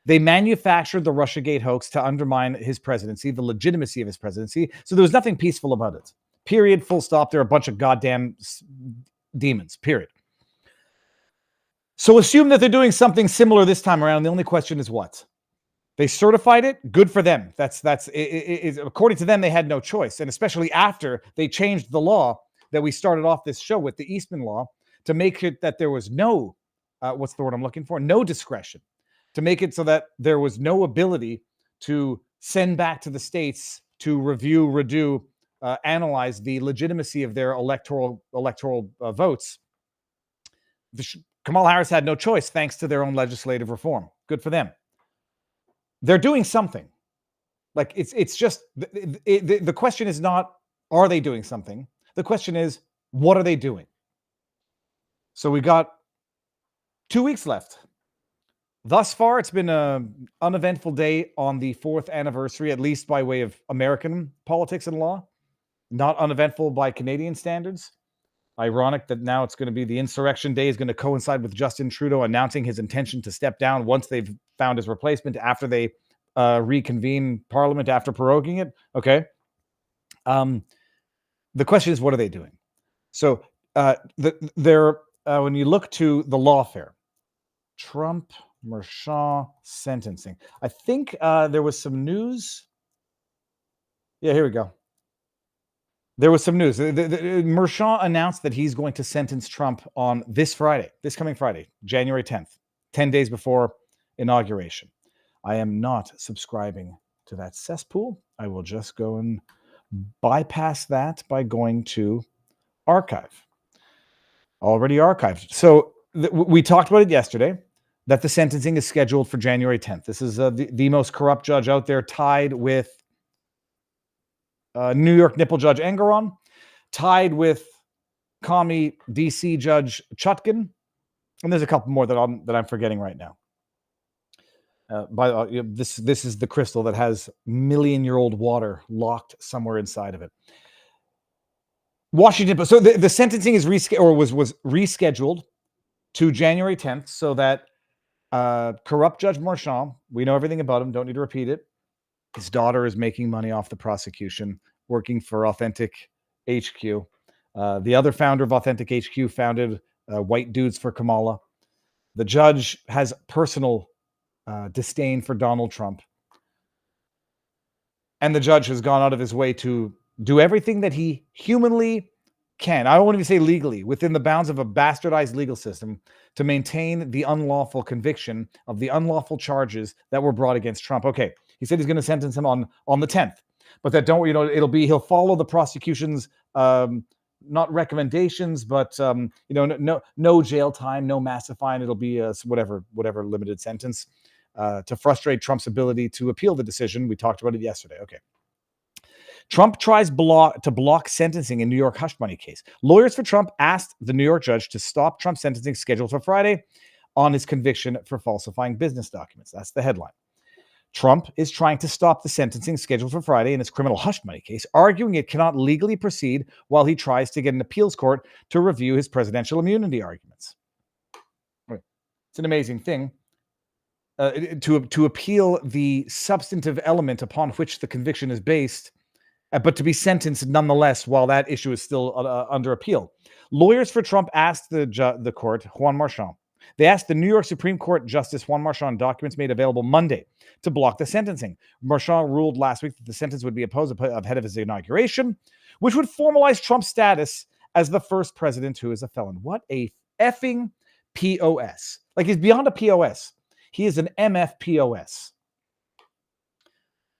[SPEAKER 2] They manufactured the Russiagate hoax to undermine his presidency, the legitimacy of his presidency. So there was nothing peaceful about it. Period. Full stop. They're a bunch of goddamn demons. Period. So assume that they're doing something similar this time around. The only question is what? They certified it. Good for them. That's according to them, they had no choice. And especially after they changed the law that we started off this show with, the Eastman law, to make it that there was no, what's the word I'm looking for? No discretion. To make it so that there was no ability to send back to the states to review, redo, analyze the legitimacy of their electoral votes. Kamala Harris had no choice thanks to their own legislative reform. Good for them. They're doing something. Like it's just the question is not, are they doing something? The question is, what are they doing? So we got 2 weeks left. Thus far, it's been an uneventful day on the 4th anniversary, at least by way of American politics and law. Not uneventful by Canadian standards. Ironic that now it's going to be the insurrection day is going to coincide with Justin Trudeau announcing his intention to step down once they've found his replacement after they reconvene Parliament after proroguing it. Okay. The question is, what are they doing? So when you look to the lawfare, Trump, Merchan sentencing, I think there was some news. Yeah, here we go. There was some news. Merchan announced that he's going to sentence Trump on this coming Friday, January 10th, 10 days before inauguration. I am not subscribing to that cesspool. I will just go and bypass that by going to archive. Already archived. So we talked about it yesterday, that the sentencing is scheduled for January 10th. This is the most corrupt judge out there, tied with New York nipple judge Engoron, tied with commie DC judge Chutkan, and there's a couple more that I'm forgetting right now. This is the crystal that has million-year-old water locked somewhere inside of it. Washington. So the sentencing is was rescheduled to January 10th, so that corrupt Judge Merchan, we know everything about him, don't need to repeat it. His daughter is making money off the prosecution, working for Authentic HQ. The other founder of Authentic HQ founded White Dudes for Kamala. The judge has personal disdain for Donald Trump. And the judge has gone out of his way to do everything that he humanly can. I don't want to say legally, within the bounds of a bastardized legal system, to maintain the unlawful conviction of the unlawful charges that were brought against Trump. Okay. He said he's going to sentence him on the 10th, but that he'll follow the prosecution's not recommendations, but no jail time, no massive fine. It'll be whatever limited sentence to frustrate Trump's ability to appeal the decision. We talked about it yesterday. Okay. Trump tries to block sentencing in New York hush money case. Lawyers for Trump asked the New York judge to stop Trump's sentencing scheduled for Friday on his conviction for falsifying business documents. That's the headline. Trump is trying to stop the sentencing scheduled for Friday in his criminal hush money case, arguing it cannot legally proceed while he tries to get an appeals court to review his presidential immunity arguments. It's an amazing thing. To appeal the substantive element upon which the conviction is based, but to be sentenced nonetheless while that issue is still under appeal. Lawyers for Trump asked the court, Juan Marchand. They asked the New York Supreme Court Justice Juan Marchand documents made available Monday to block the sentencing. Marchand ruled last week that the sentence would be opposed ahead of his inauguration, which would formalize Trump's status as the first president who is a felon. What a effing POS. Like, he's beyond a POS. He is an MFPOS.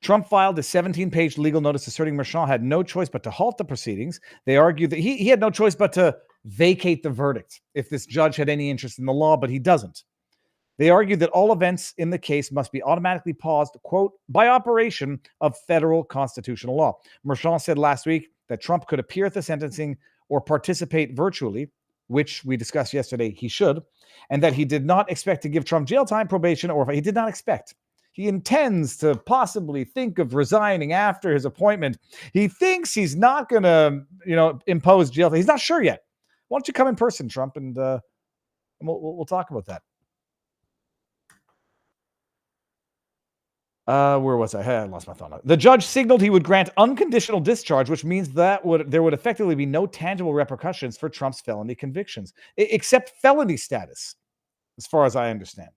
[SPEAKER 2] Trump filed a 17-page legal notice asserting Marchand had no choice but to halt the proceedings. They argued that he had no choice but to vacate the verdict if this judge had any interest in the law, but he doesn't. They argued that all events in the case must be automatically paused, quote, by operation of federal constitutional law. Marchand said last week that Trump could appear at the sentencing or participate virtually, which we discussed yesterday he should, and that he did not expect to give Trump jail time, probation, or he did not expect. He intends to possibly think of resigning after his appointment. He thinks he's not going to, impose jail. He's not sure yet. Why don't you come in person, Trump, and we'll talk about that. Where was I? I lost my thought. The judge signaled he would grant unconditional discharge, which means that there would effectively be no tangible repercussions for Trump's felony convictions, except felony status, as far as I understand.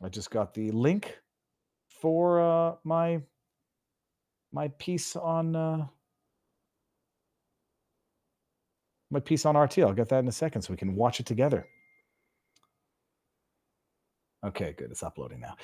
[SPEAKER 2] I just got the link for my piece on RT. I'll get that in a second so we can watch it together. Okay, good. It's uploading now.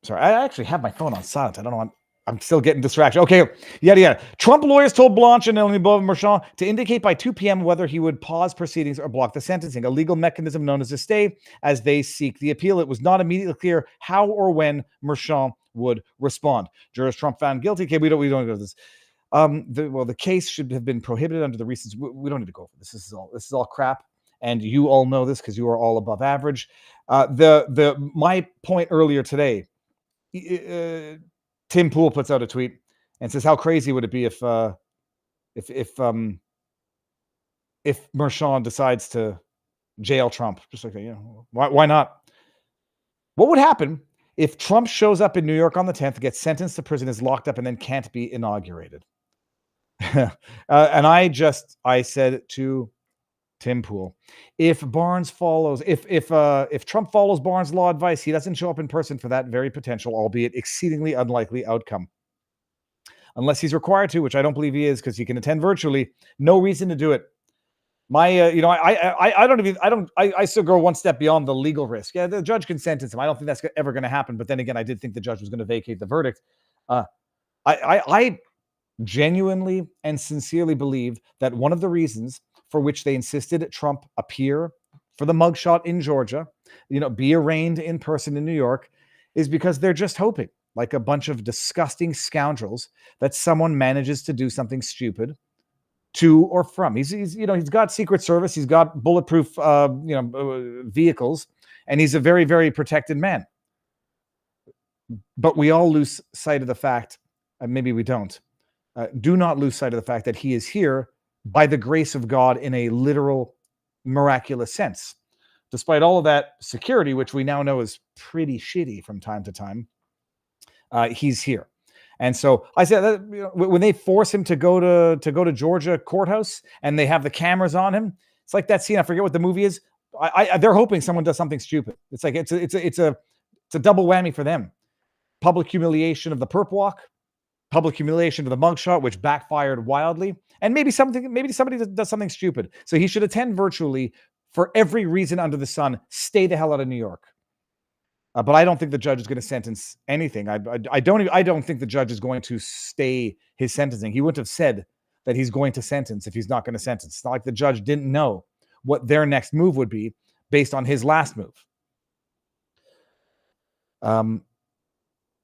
[SPEAKER 2] Sorry, I actually have my phone on silent. I don't know. I'm still getting distracted. Okay, yada. Trump lawyers told Blanche and Eleni Marchand to indicate by 2 p.m. whether he would pause proceedings or block the sentencing, a legal mechanism known as a stay, as they seek the appeal. It was not immediately clear how or when Marchand would respond. Jurors Trump found guilty. Okay, we don't go to this. The case should have been prohibited under the reasons. We don't need to go over this. This is all crap, and you all know this because you are all above average. My point earlier today. Tim Pool puts out a tweet and says, "How crazy would it be if Marchand decides to jail Trump?" Just like, why not? What would happen if Trump shows up in New York on the 10th, gets sentenced to prison, is locked up, and then can't be inaugurated? And I said to Tim Pool, if Trump follows Barnes' law advice, he doesn't show up in person for that very potential, albeit exceedingly unlikely outcome. Unless he's required to, which I don't believe he is, because he can attend virtually. No reason to do it. I still go one step beyond the legal risk. Yeah, the judge can sentence him. I don't think that's ever going to happen. But then again, I did think the judge was going to vacate the verdict. I genuinely and sincerely believe that one of the reasons for which they insisted Trump appear for the mugshot in Georgia, be arraigned in person in New York, is because they're just hoping, like a bunch of disgusting scoundrels, that someone manages to do something stupid to or from. He's got Secret Service, he's got bulletproof vehicles, and he's a very, very protected man. But we all lose sight of the fact, maybe we don't, do not lose sight of the fact that he is here by the grace of God in a literal, miraculous sense. Despite all of that security, which we now know is pretty shitty from time to time, he's here. And so I said that, when they force him to go to Georgia courthouse and they have the cameras on him, it's like that scene. I forget what the movie is. They're hoping someone does something stupid. It's like it's a double whammy for them. Public humiliation of the perp walk, public humiliation of the mugshot, which backfired wildly, and maybe somebody does something stupid. So he should attend virtually for every reason under the sun. Stay the hell out of New York. But I don't think the judge is going to sentence anything. I don't think the judge is going to stay his sentencing. He wouldn't have said that he's going to sentence if he's not going to sentence. It's not like the judge didn't know what their next move would be based on his last move.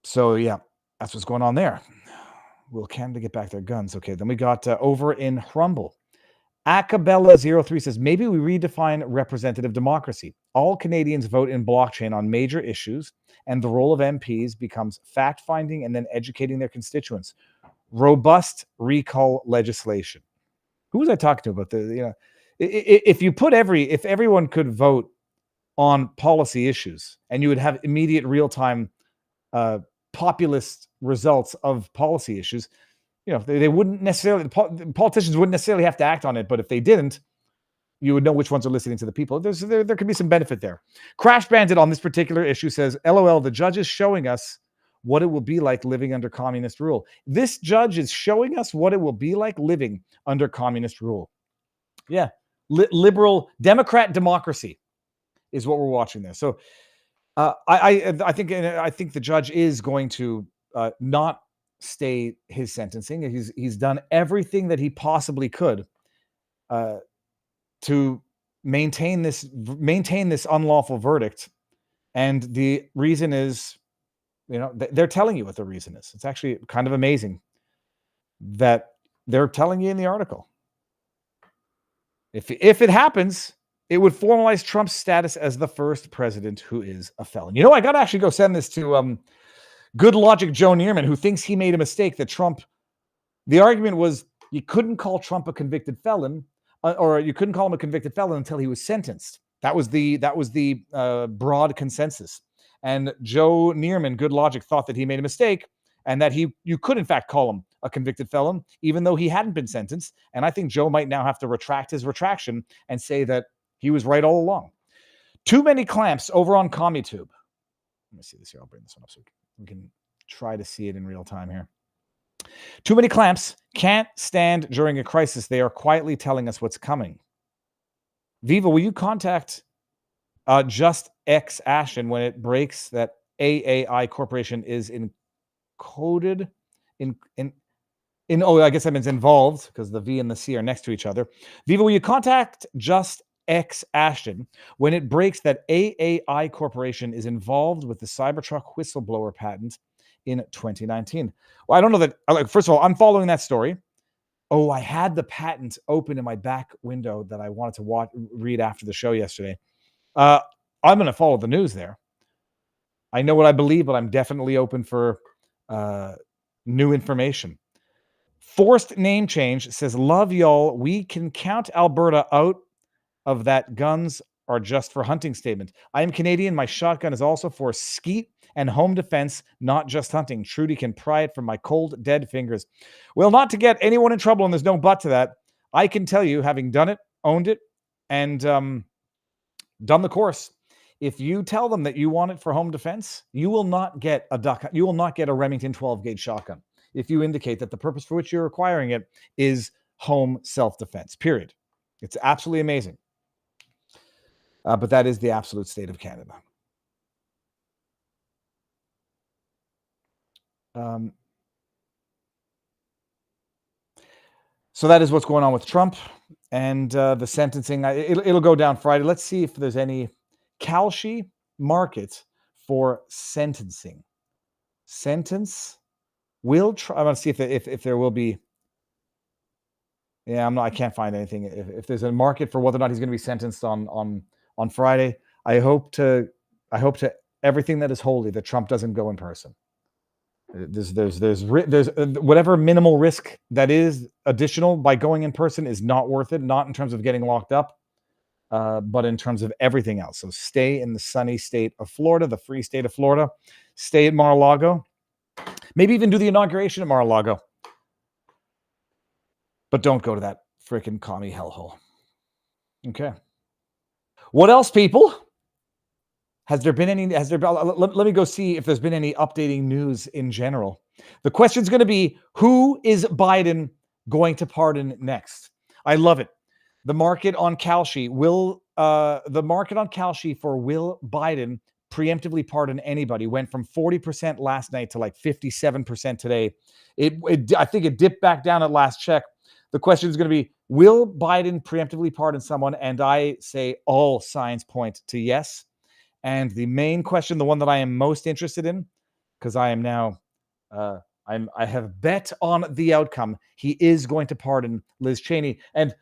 [SPEAKER 2] So yeah, that's what's going on there. Will Canada get back their guns? Okay, then we got over in Rumble. Acabella03 says, maybe we redefine representative democracy. All Canadians vote in blockchain on major issues, and the role of MPs becomes fact-finding and then educating their constituents. Robust recall legislation. Who was I talking to about the, if everyone could vote on policy issues and you would have immediate real-time populist results of policy issues, they wouldn't necessarily, the politicians wouldn't necessarily have to act on it, but if they didn't, you would know which ones are listening to the people. There could be some benefit there. Crash Bandit on this particular issue says, LOL, the judge is showing us what it will be like living under communist rule. This judge is showing us what it will be like living under communist rule. Yeah, liberal Democrat democracy is what we're watching there. So I think the judge is going to not stay his sentencing. He's done everything that he possibly could to maintain this unlawful verdict, and the reason is, they're telling you what the reason is. It's actually kind of amazing that they're telling you in the article. If it happens, it would formalize Trump's status as the first president who is a felon. I got to actually go send this to Good Logic Joe Neerman, who thinks he made a mistake, that the argument was you couldn't call Trump a convicted felon, or you couldn't call him a convicted felon until he was sentenced. That was the broad consensus. And Joe Neerman, Good Logic, thought that he made a mistake and that you could in fact call him a convicted felon, even though he hadn't been sentenced. And I think Joe might now have to retract his retraction and say that he was right all along. Too many clamps over on CommuTube. Let me see this here. I'll bring this one up so we can try to see it in real time here. Too many clamps can't stand during a crisis. They are quietly telling us what's coming. Viva, will you contact Just X Ashton when it breaks that AAI Corporation is encoded in I guess that means involved, because the V and the C are next to each other. Viva, will you contact Just X Ashton when it breaks that AAI Corporation is involved with the Cybertruck whistleblower patent in 2019? Well, I don't know that. First of all, I'm following that story. Oh, I had the patent open in my back window that I wanted to read after the show yesterday. I'm going to follow the news there. I know what I believe, but I'm definitely open for new information. Forced name change says, love y'all. We can count Alberta out of that guns are just for hunting statement. I am Canadian. My shotgun is also for skeet and home defense, not just hunting. Trudy can pry it from my cold, dead fingers. Well, not to get anyone in trouble, and there's no but to that, I can tell you, having done it, owned it, and done the course, if you tell them that you want it for home defense, you will not get you will not get a Remington 12-gauge shotgun if you indicate that the purpose for which you're acquiring it is home self-defense, period. It's absolutely amazing. But that is the absolute state of Canada. So that is what's going on with Trump and the sentencing. It'll go down Friday. Let's see if there's any Kalshi market for sentencing. Sentence will try. I want to see if there will be. Yeah, I can't find anything. If there's a market for whether or not he's going to be sentenced on Friday, I hope to everything that is holy that Trump doesn't go in person. There's whatever minimal risk that is additional by going in person is not worth it. Not in terms of getting locked up, but in terms of everything else. So stay in the sunny state of Florida, the free state of Florida. Stay at Mar-a-Lago. Maybe even do the inauguration at Mar-a-Lago. But don't go to that freaking commie hellhole. Okay. What else, people? Let me go see if there's been any updating news in general. The question's going to be, who is Biden going to pardon next? I love it. The market on Kalshi for will Biden preemptively pardon anybody went from 40% last night to like 57% today. I think it dipped back down at last check. The question is going to be, will Biden preemptively pardon someone? And I say all signs point to yes. And the main question, the one that I am most interested in, because I am now, I have bet on the outcome. He is going to pardon Liz Cheney, and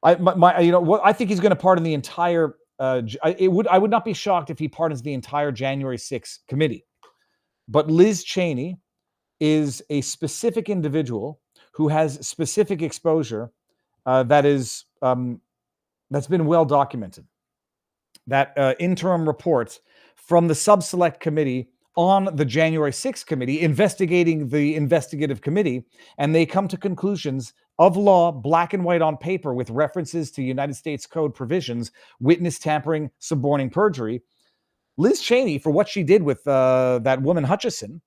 [SPEAKER 2] I think he's going to pardon the entire. I would not be shocked if he pardons the entire January 6th committee. But Liz Cheney is a specific individual who has specific exposure that's been well documented. That interim report from the sub-select committee on the January 6th committee investigating the investigative committee, and they come to conclusions of law, black and white on paper, with references to United States Code provisions, witness tampering, suborning perjury. Liz Cheney, for what she did with that woman Hutchison,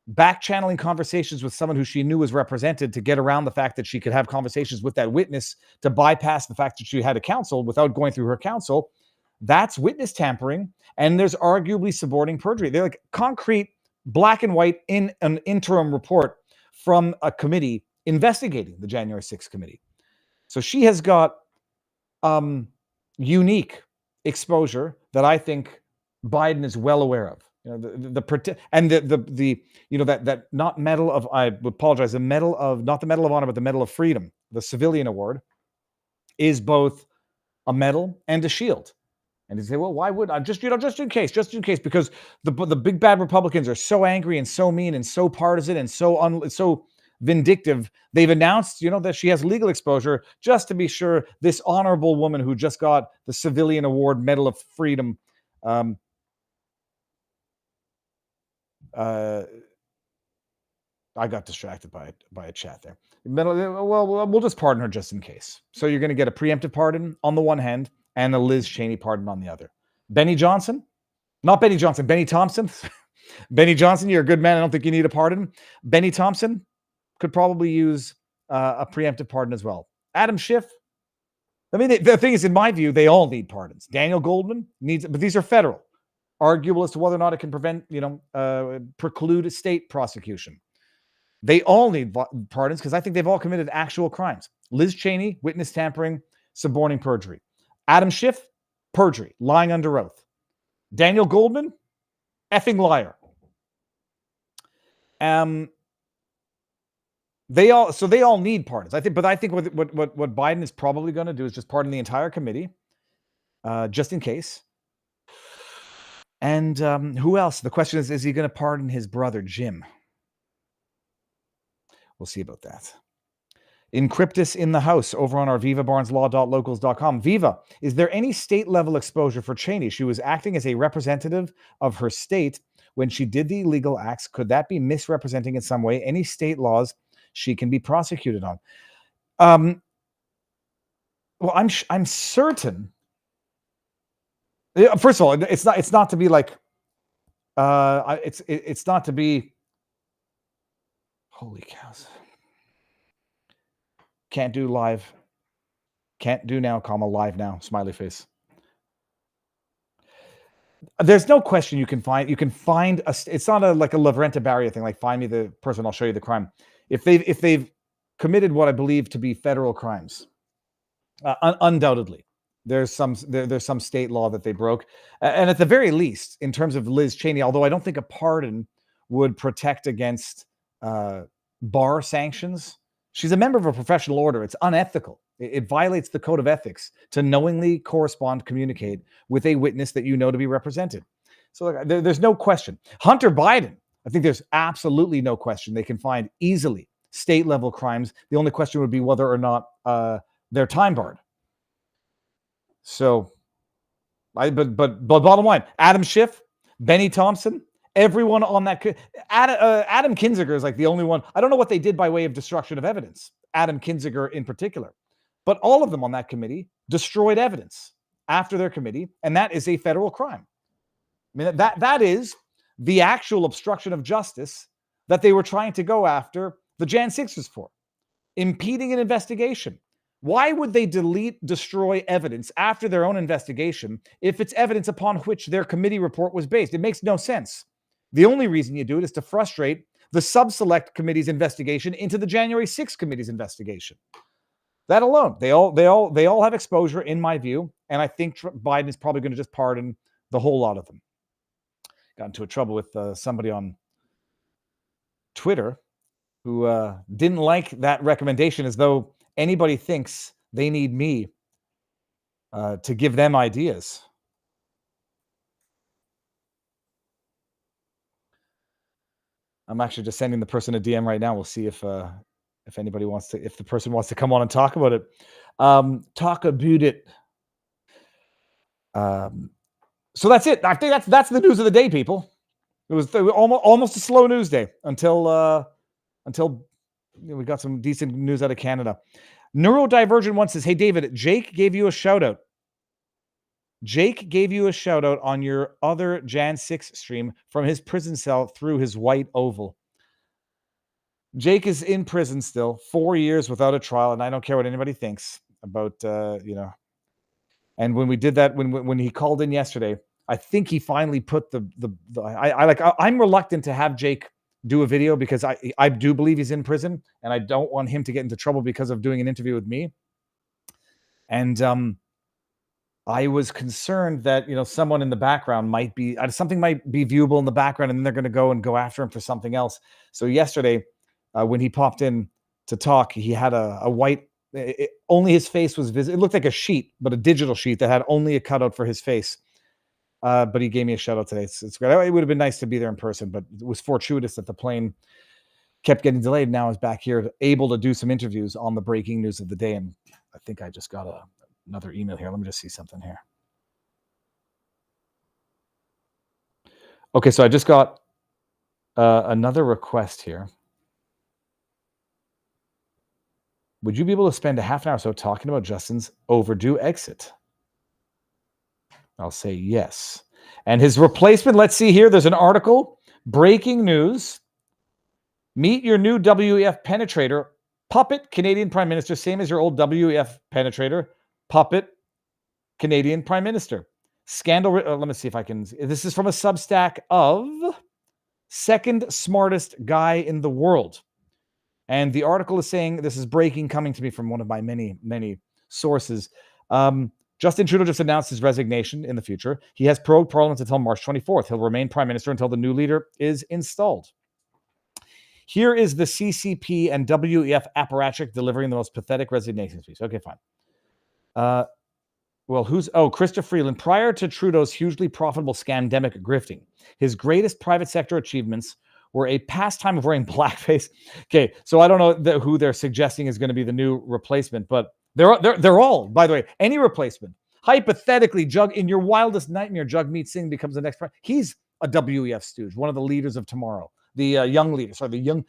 [SPEAKER 2] back-channeling conversations with someone who she knew was represented to get around the fact that she could have conversations with that witness to bypass the fact that she had a counsel without going through her counsel, that's witness tampering, and there's arguably suborning perjury. They're like concrete, black and white in an interim report from a committee investigating the January 6th committee. So she has got unique exposure that I think Biden is well aware of. You know, that not medal of, I apologize, the medal of, not the Medal of Honor, but the Medal of Freedom, the civilian award, is both a medal and a shield. And you say, well, why would I just in case, because the big bad Republicans are so angry and so mean and so partisan and so vindictive. They've announced, that she has legal exposure just to be sure this honorable woman who just got the civilian award, Medal of Freedom, I got distracted by a chat there. Well, we'll just pardon her just in case. So you're going to get a preemptive pardon on the one hand and a Liz Cheney pardon on the other. Benny Thompson. Benny Johnson, you're a good man. I don't think you need a pardon. Benny Thompson could probably use a preemptive pardon as well. Adam Schiff. I mean, the thing is, in my view, they all need pardons. Daniel Goldman needs, but these are federal. Arguable as to whether or not it can preclude state prosecution. They all need pardons because I think they've all committed actual crimes. Liz Cheney, witness tampering, suborning perjury. Adam Schiff, perjury, lying under oath. Daniel Goldman, effing liar. They all need pardons. I think what Biden is probably going to do is just pardon the entire committee, just in case. And who else? The question is he going to pardon his brother, Jim? We'll see about that. Encryptus in the house over on our vivabarneslaw.locals.com. Viva, is there any state-level exposure for Cheney? She was acting as a representative of her state when she did the illegal acts. Could that be misrepresenting in some way any state laws she can be prosecuted on? Well, I'm certain. First of all, it's not to be like, it's not to be. Holy cows! Can't do live. Can't do now, live now. Smiley face. There's no question you can find it's not like a Lavrenta Barria thing, like find me the person, I'll show you the crime. If they've committed what I believe to be federal crimes, undoubtedly there's some state law that they broke. And at the very least, in terms of Liz Cheney, although I don't think a pardon would protect against bar sanctions, she's a member of a professional order. It's unethical. It violates the code of ethics to knowingly communicate with a witness that you know to be represented. So there's no question. Hunter Biden, I think there's absolutely no question they can find easily state-level crimes. The only question would be whether or not they're time-barred. So, but bottom line, Adam Schiff, Benny Thompson, everyone on that. Adam Kinzinger is like the only one. I don't know what they did by way of destruction of evidence. Adam Kinzinger in particular. But all of them on that committee destroyed evidence after their committee, and that is a federal crime. I mean, that is the actual obstruction of justice that they were trying to go after the Jan 6 was for. Impeding an investigation. Why would they destroy evidence after their own investigation if it's evidence upon which their committee report was based? It makes no sense. The only reason you do it is to frustrate the sub-select committee's investigation into the January 6th committee's investigation. That alone, they all have exposure, in my view, and I think Biden is probably going to just pardon the whole lot of them. Got into trouble with somebody on Twitter who didn't like that recommendation, as though anybody thinks they need me to give them ideas. I'm actually just sending the person a DM right now. We'll see if anybody wants to, if the person wants to come on and talk about it. Talk about it. So that's it. I think that's the news of the day, people. It was almost a slow news day until we got some decent news out of Canada. Neurodivergent one says, "Hey David, Jake gave you a shout out. Jake gave you a shout out on your other Jan 6 stream from his prison cell through his white oval." Jake is in prison still, 4 years without a trial, and I don't care what anybody thinks about And when we did that, when he called in yesterday, I think he finally put I'm reluctant to have Jake do a video because I do believe he's in prison, and I don't want him to get into trouble because of doing an interview with me. And I was concerned that someone in the background something might be viewable in the background, and then they're going to go after him for something else. So yesterday, when he popped in to talk, he had a white. Only his face was visible. It looked like a sheet, but a digital sheet that had only a cutout for his face. But he gave me a shout out today. It's great. It would have been nice to be there in person, but it was fortuitous that the plane kept getting delayed. Now is back here, able to do some interviews on the breaking news of the day. And I think I just got another email here. Let me just see something here. Okay, so I just got another request here. Would you be able to spend a half an hour or so talking about Justin's overdue exit? I'll say yes. And his replacement, let's see here. There's an article. Breaking news. Meet your new WEF penetrator. Puppet Canadian Prime Minister. Same as your old WEF penetrator. Puppet Canadian Prime Minister. Scandal. Let me see if I can. This is from a Substack of second smartest guy in the world. And the article is saying, this is breaking, coming to me from one of my many, many sources. Justin Trudeau just announced his resignation in the future. He has prorogued Parliament until March 24th. He'll remain Prime Minister until the new leader is installed. Here is the CCP and WEF apparatchik delivering the most pathetic resignation speech. Okay, fine. Christopher Freeland. Prior to Trudeau's hugely profitable scandemic grifting, his greatest private sector achievements were a pastime of wearing blackface. Okay, so I don't know who they're suggesting is going to be the new replacement, but they're all, by the way, any replacement. Hypothetically, in your wildest nightmare, Jagmeet Singh becomes the next. He's a WEF stooge, one of the leaders of tomorrow, the young leaders, the young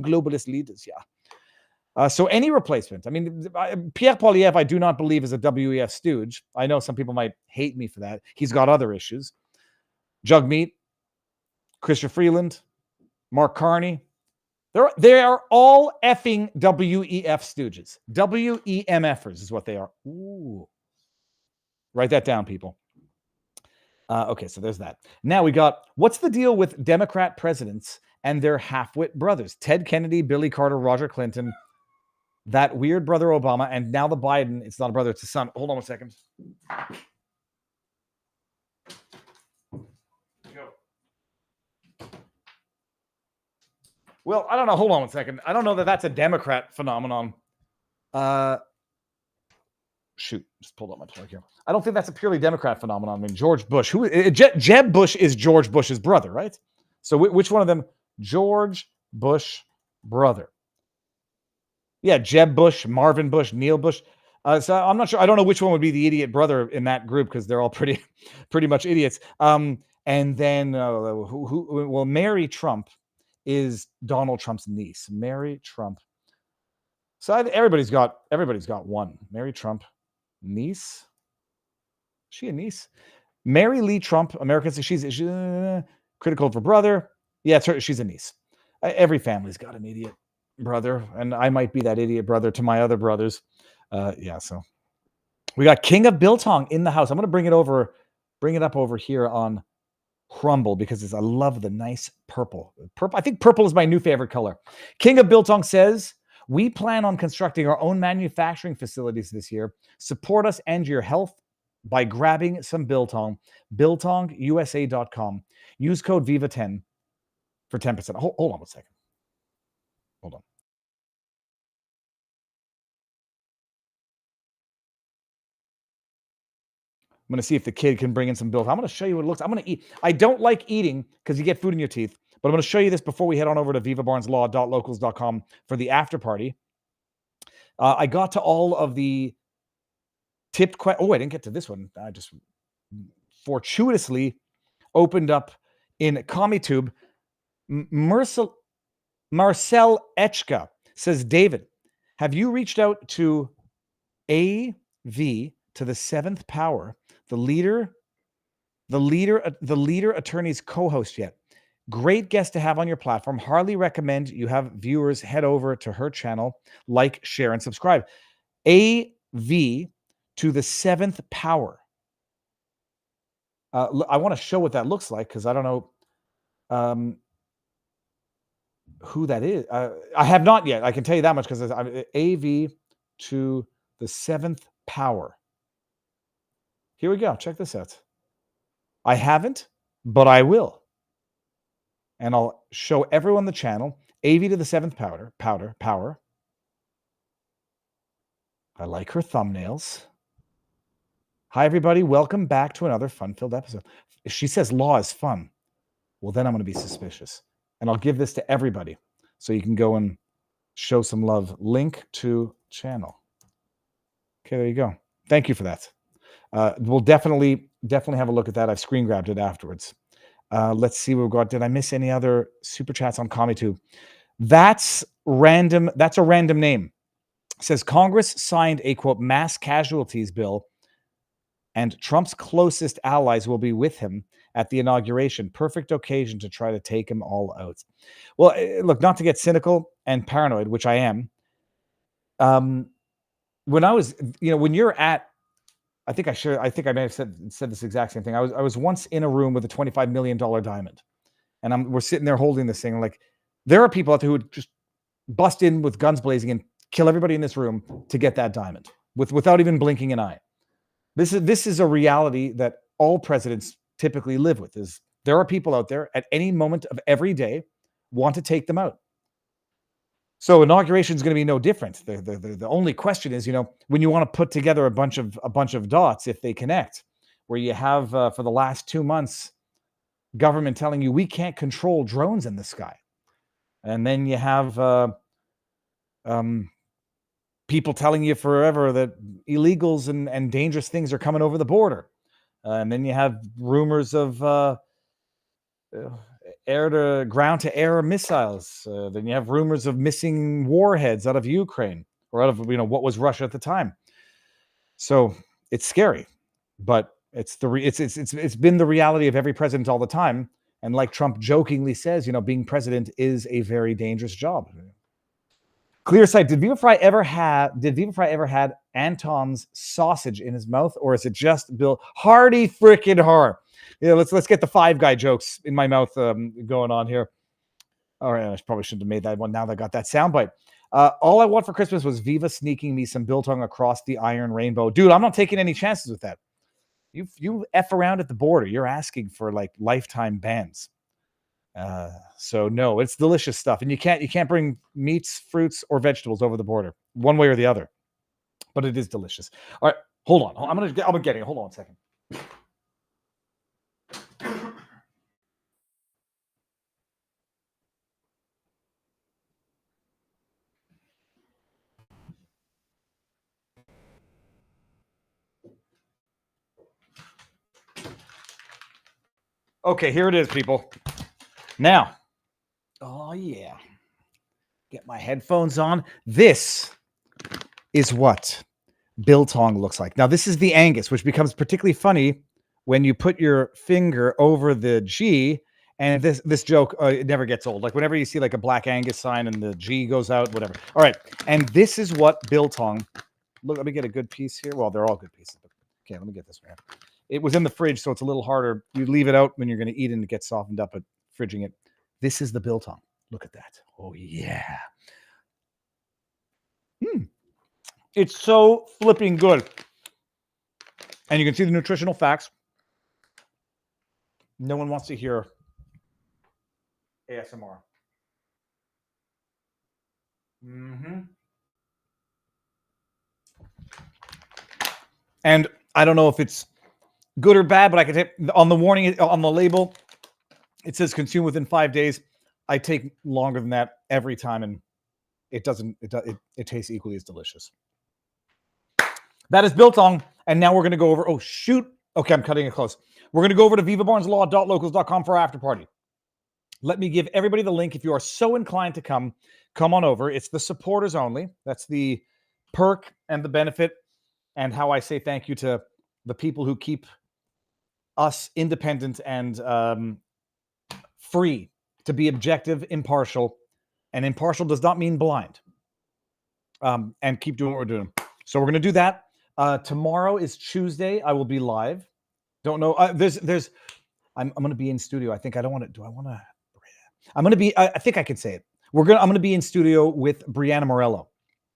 [SPEAKER 2] globalist leaders. Yeah. So any replacement. I mean, Pierre Poilievre, I do not believe is a WEF stooge. I know some people might hate me for that. He's got other issues. Jagmeet, Christopher Freeland, Mark Carney. They are all effing WEF stooges. WEMFers is what they are. Ooh. Write that down, people. Okay, so there's that. Now we got, what's the deal with Democrat presidents and their half-wit brothers? Ted Kennedy, Billy Carter, Roger Clinton, that weird brother Obama, and now the Biden, it's not a brother, it's a son. Hold on one second. Well, I don't know. Hold on one second. I don't know that that's a Democrat phenomenon. Shoot, just pulled up my plug here. I don't think that's a purely Democrat phenomenon. I mean, George Bush, Jeb Bush is George Bush's brother, right? So which one of them? George Bush brother. Yeah, Jeb Bush, Marvin Bush, Neil Bush. So I'm not sure. I don't know which one would be the idiot brother in that group because they're all pretty much idiots. And then, Mary Trump is Donald Trump's niece. Mary Trump. So everybody's got one. Mary Trump, niece. Is she a niece? Mary Lee Trump, American. She's critical of her brother. Yeah, it's her. She's a niece. Every family's got an idiot brother, and I might be that idiot brother to my other brothers. Yeah, so we got King of Biltong in the house. I'm going to bring it up over here on Crumble because I love the nice purple. I think purple is my new favorite color. King of Biltong says, we plan on constructing our own manufacturing facilities this year. Support us and your health by grabbing some biltong. BiltongUSA.com. Use code VIVA10 for 10%. Hold on one second. Hold on. I'm going to see if the kid can bring in some biltong. I'm going to show you what it looks. I'm going to eat. I don't like eating because you get food in your teeth. But I'm going to show you this before we head on over to vivabarneslaw.locals.com for the after party. I got to all of the tipped questions. Oh, I didn't get to this one. I just fortuitously opened up in CommiTube. Marcel Echka says, David, have you reached out to AV to the seventh power, the leader attorney's co-host yet? Great guest to have on your platform. Hardly recommend you have viewers head over to her channel, like, share, and subscribe. AV to the seventh power. I want to show what that looks like because I don't know who that is. I have not yet. I can tell you that much because AV to the seventh power. Here we go. Check this out. I haven't, but I will. And I'll show everyone the channel. AV to the seventh power. I like her thumbnails. Hi, everybody. Welcome back to another fun-filled episode. If she says law is fun, well, then I'm going to be suspicious. And I'll give this to everybody so you can go and show some love. Link to channel. Okay, there you go. Thank you for that. We'll definitely have a look at that. I've screen grabbed it afterwards. Let's see what we've got. Did I miss any other super chats on CommiTube? That's random. That's a random name. It says Congress signed a, quote, mass casualties bill, and Trump's closest allies will be with him at the inauguration. Perfect occasion to try to take him all out. Well, look, not to get cynical and paranoid, which I am. When I was, when you're at, I think I may have said this exact same thing. I was once in a room with a $25 million diamond, and we're sitting there holding this thing. Like, there are people out there who would just bust in with guns blazing and kill everybody in this room to get that diamond without even blinking an eye. This is a reality that all presidents typically live with. Is there are people out there at any moment of every day want to take them out. So inauguration is going to be no different. The only question is, when you want to put together a bunch of dots, if they connect, where you have for the last 2 months, government telling you we can't control drones in the sky, and then you have people telling you forever that illegals and dangerous things are coming over the border, and then you have rumors of ground to air missiles. Then you have rumors of missing warheads out of Ukraine or out of what was Russia at the time. So it's scary, but it's been the reality of every president all the time. And like Trump jokingly says, being president is a very dangerous job. Clear sight. Did Viva Frei ever had Anton's sausage in his mouth, or is it just Bill Hardy frickin' har? Let's get the Five Guy jokes in my mouth going on here. All right, I probably shouldn't have made that one. Now that I got that soundbite. All I want for Christmas was Viva sneaking me some biltong across the iron rainbow. Dude, I'm not taking any chances with that. You F around at the border. You're asking for like lifetime bans. So no, it's delicious stuff. And you can't bring meats, fruits, or vegetables over the border, one way or the other. But it is delicious. All right, hold on. I'm getting it. Hold on a second. Okay, here it is, people. Now, oh yeah, get my headphones on. This is what biltong looks like. Now, this is the Angus, which becomes particularly funny when you put your finger over the G, and this joke, it never gets old. Like whenever you see like a black Angus sign and the G goes out, whatever. All right, and this is what biltong Look, let me get a good piece here. Well, they're all good pieces. But okay, let me get this one. It was in the fridge, so it's a little harder. You leave it out when you're going to eat it and it gets softened up, but fridging it. This is the biltong. Look at that. Oh, yeah. It's so flipping good. And you can see the nutritional facts. No one wants to hear ASMR. And I don't know if it's good or bad, but I can take on the warning on the label, it says consume within 5 days. I take longer than that every time, and it tastes equally as delicious. That is biltong, and now we're going to go over. Oh shoot! Okay, I'm cutting it close. We're going to go over to vivabarneslaw.locals.com for our after party. Let me give everybody the link if you are so inclined to come on over. It's the supporters only. That's the perk and the benefit, and how I say thank you to the people who keep us independent and free to be objective, impartial, and impartial does not mean blind. And keep doing what we're doing. So we're going to do that. Tomorrow is Tuesday. I will be live. Don't know. I'm going to be in studio. I think I don't want to. Do I want to? I'm going to be. I think I can say it. I'm going to be in studio with Brianna Morello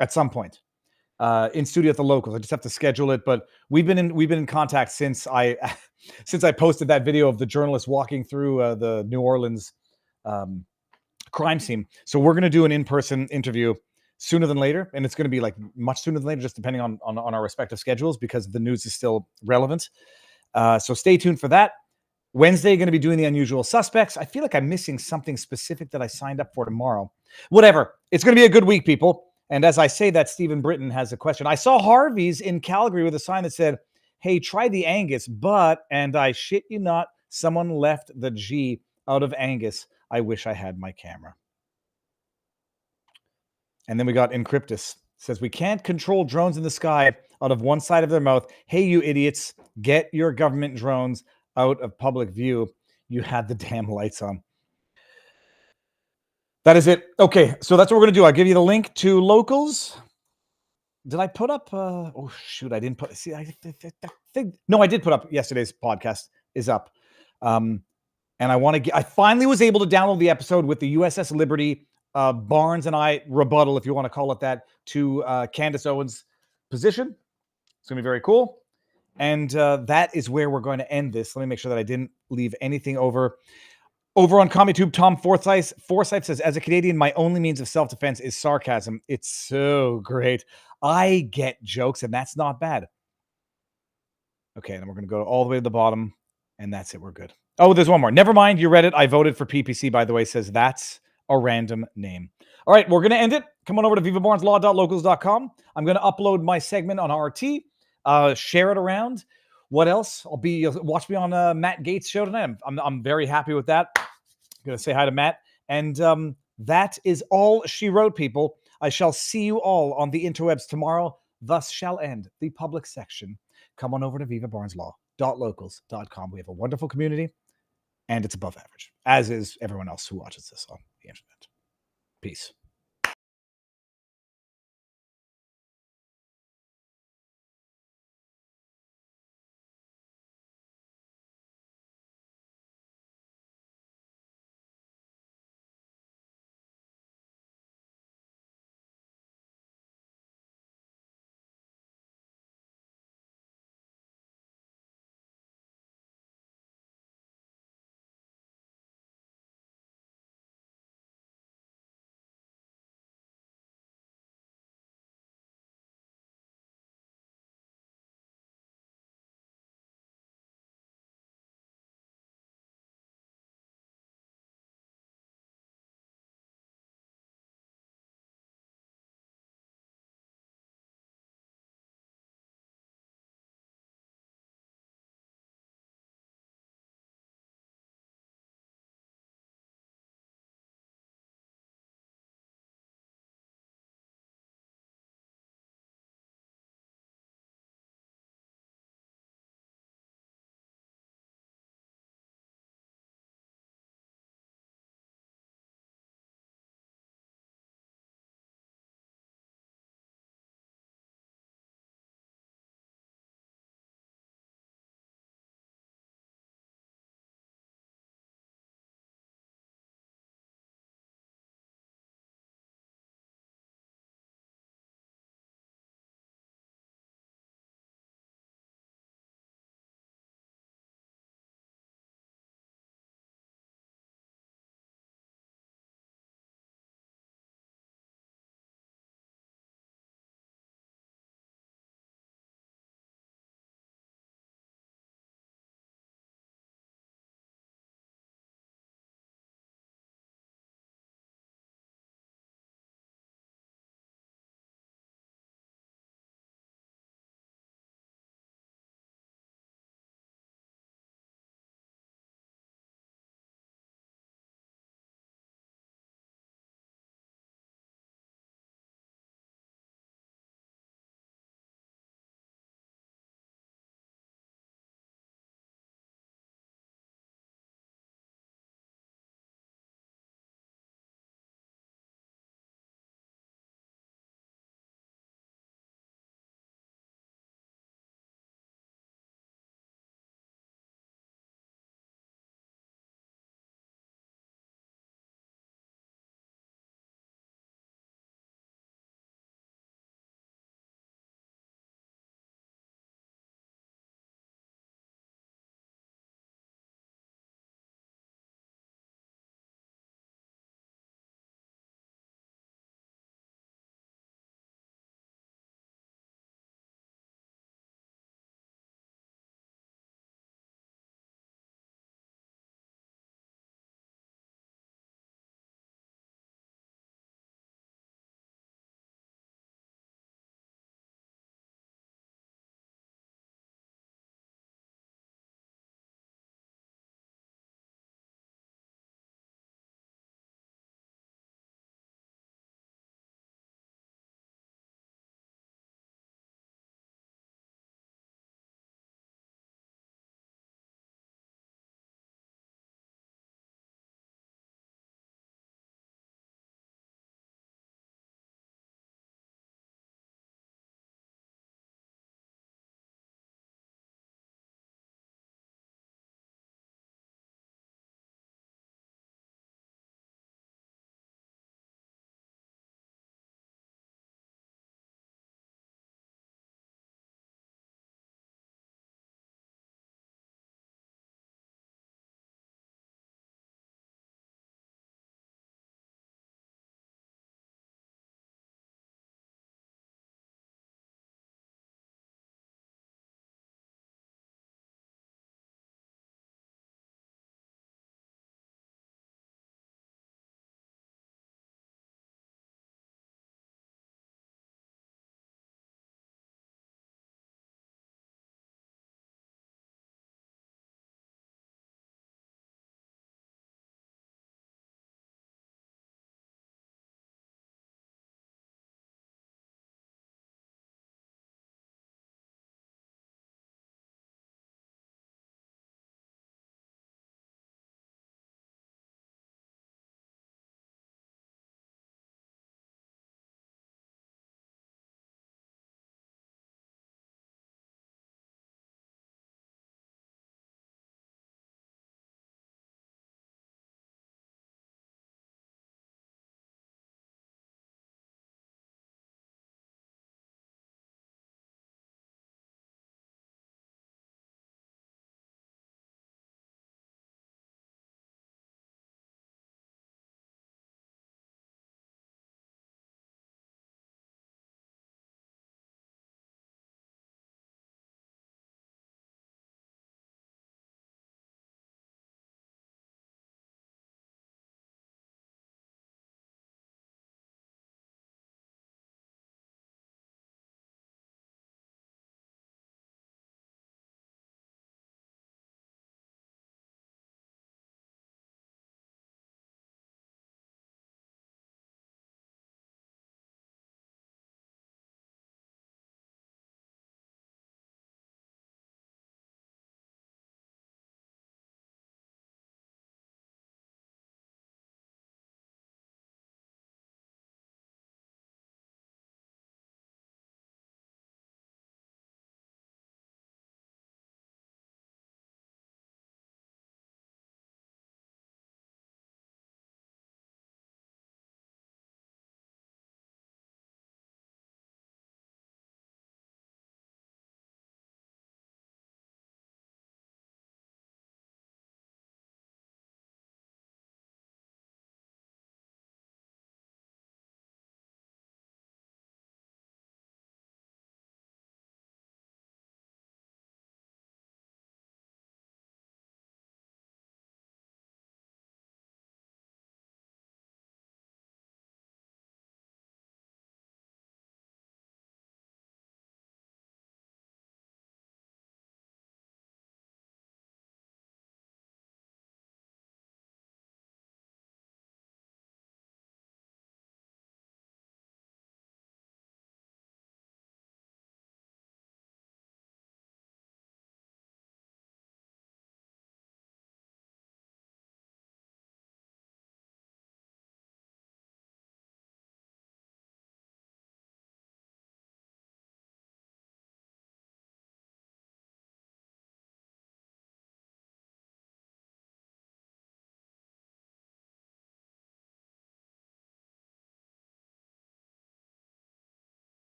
[SPEAKER 2] at some point. In studio at the Locals. I just have to schedule it. But we've been in contact since I posted that video of the journalist walking through the New Orleans crime scene. So we're going to do an in-person interview sooner than later, and it's going to be like much sooner than later, just depending on our respective schedules, because the news is still relevant. So stay tuned for that. Wednesday, going to be doing the Unusual Suspects. I feel like I'm missing something specific that I signed up for tomorrow. Whatever. It's going to be a good week, people. And as I say that, Stephen Britton has a question. I saw Harvey's in Calgary with a sign that said, hey, try the Angus, but, and I shit you not, someone left the G out of Angus. I wish I had my camera. And then we got Encryptus. Says, we can't control drones in the sky out of one side of their mouth. Hey, you idiots, get your government drones out of public view. You had the damn lights on. That is it. Okay, so that's what we're going to do. I'll give you the link to Locals. Did I put up? Oh, shoot, I didn't put. See, I think. No, I did put up yesterday's podcast is up. And I want to get. I finally was able to download the episode with the USS Liberty, Barnes and I rebuttal, if you want to call it that, to Candace Owens' position. It's going to be very cool. And that is where we're going to end this. Let me make sure that I didn't leave anything over. Over on CommieTube, Tom Forsyth says, as a Canadian, my only means of self-defense is sarcasm. It's so great. I get jokes, and that's not bad. Okay, then we're going to go all the way to the bottom, and that's it. We're good. Oh, there's one more. Never mind. You read it. I voted for PPC, by the way. Says that's a random name. All right, we're going to end it. Come on over to vivabarneslaw.locals.com. I'm going to upload my segment on RT. Share it around. What else? Watch me on Matt Gates' show tonight. I'm very happy with that. I'm going to say hi to Matt. And that is all she wrote, people. I shall see you all on the interwebs tomorrow. Thus shall end the public section. Come on over to vivabarneslaw.locals.com. We have a wonderful community, and it's above average, as is everyone else who watches this on the internet. Peace.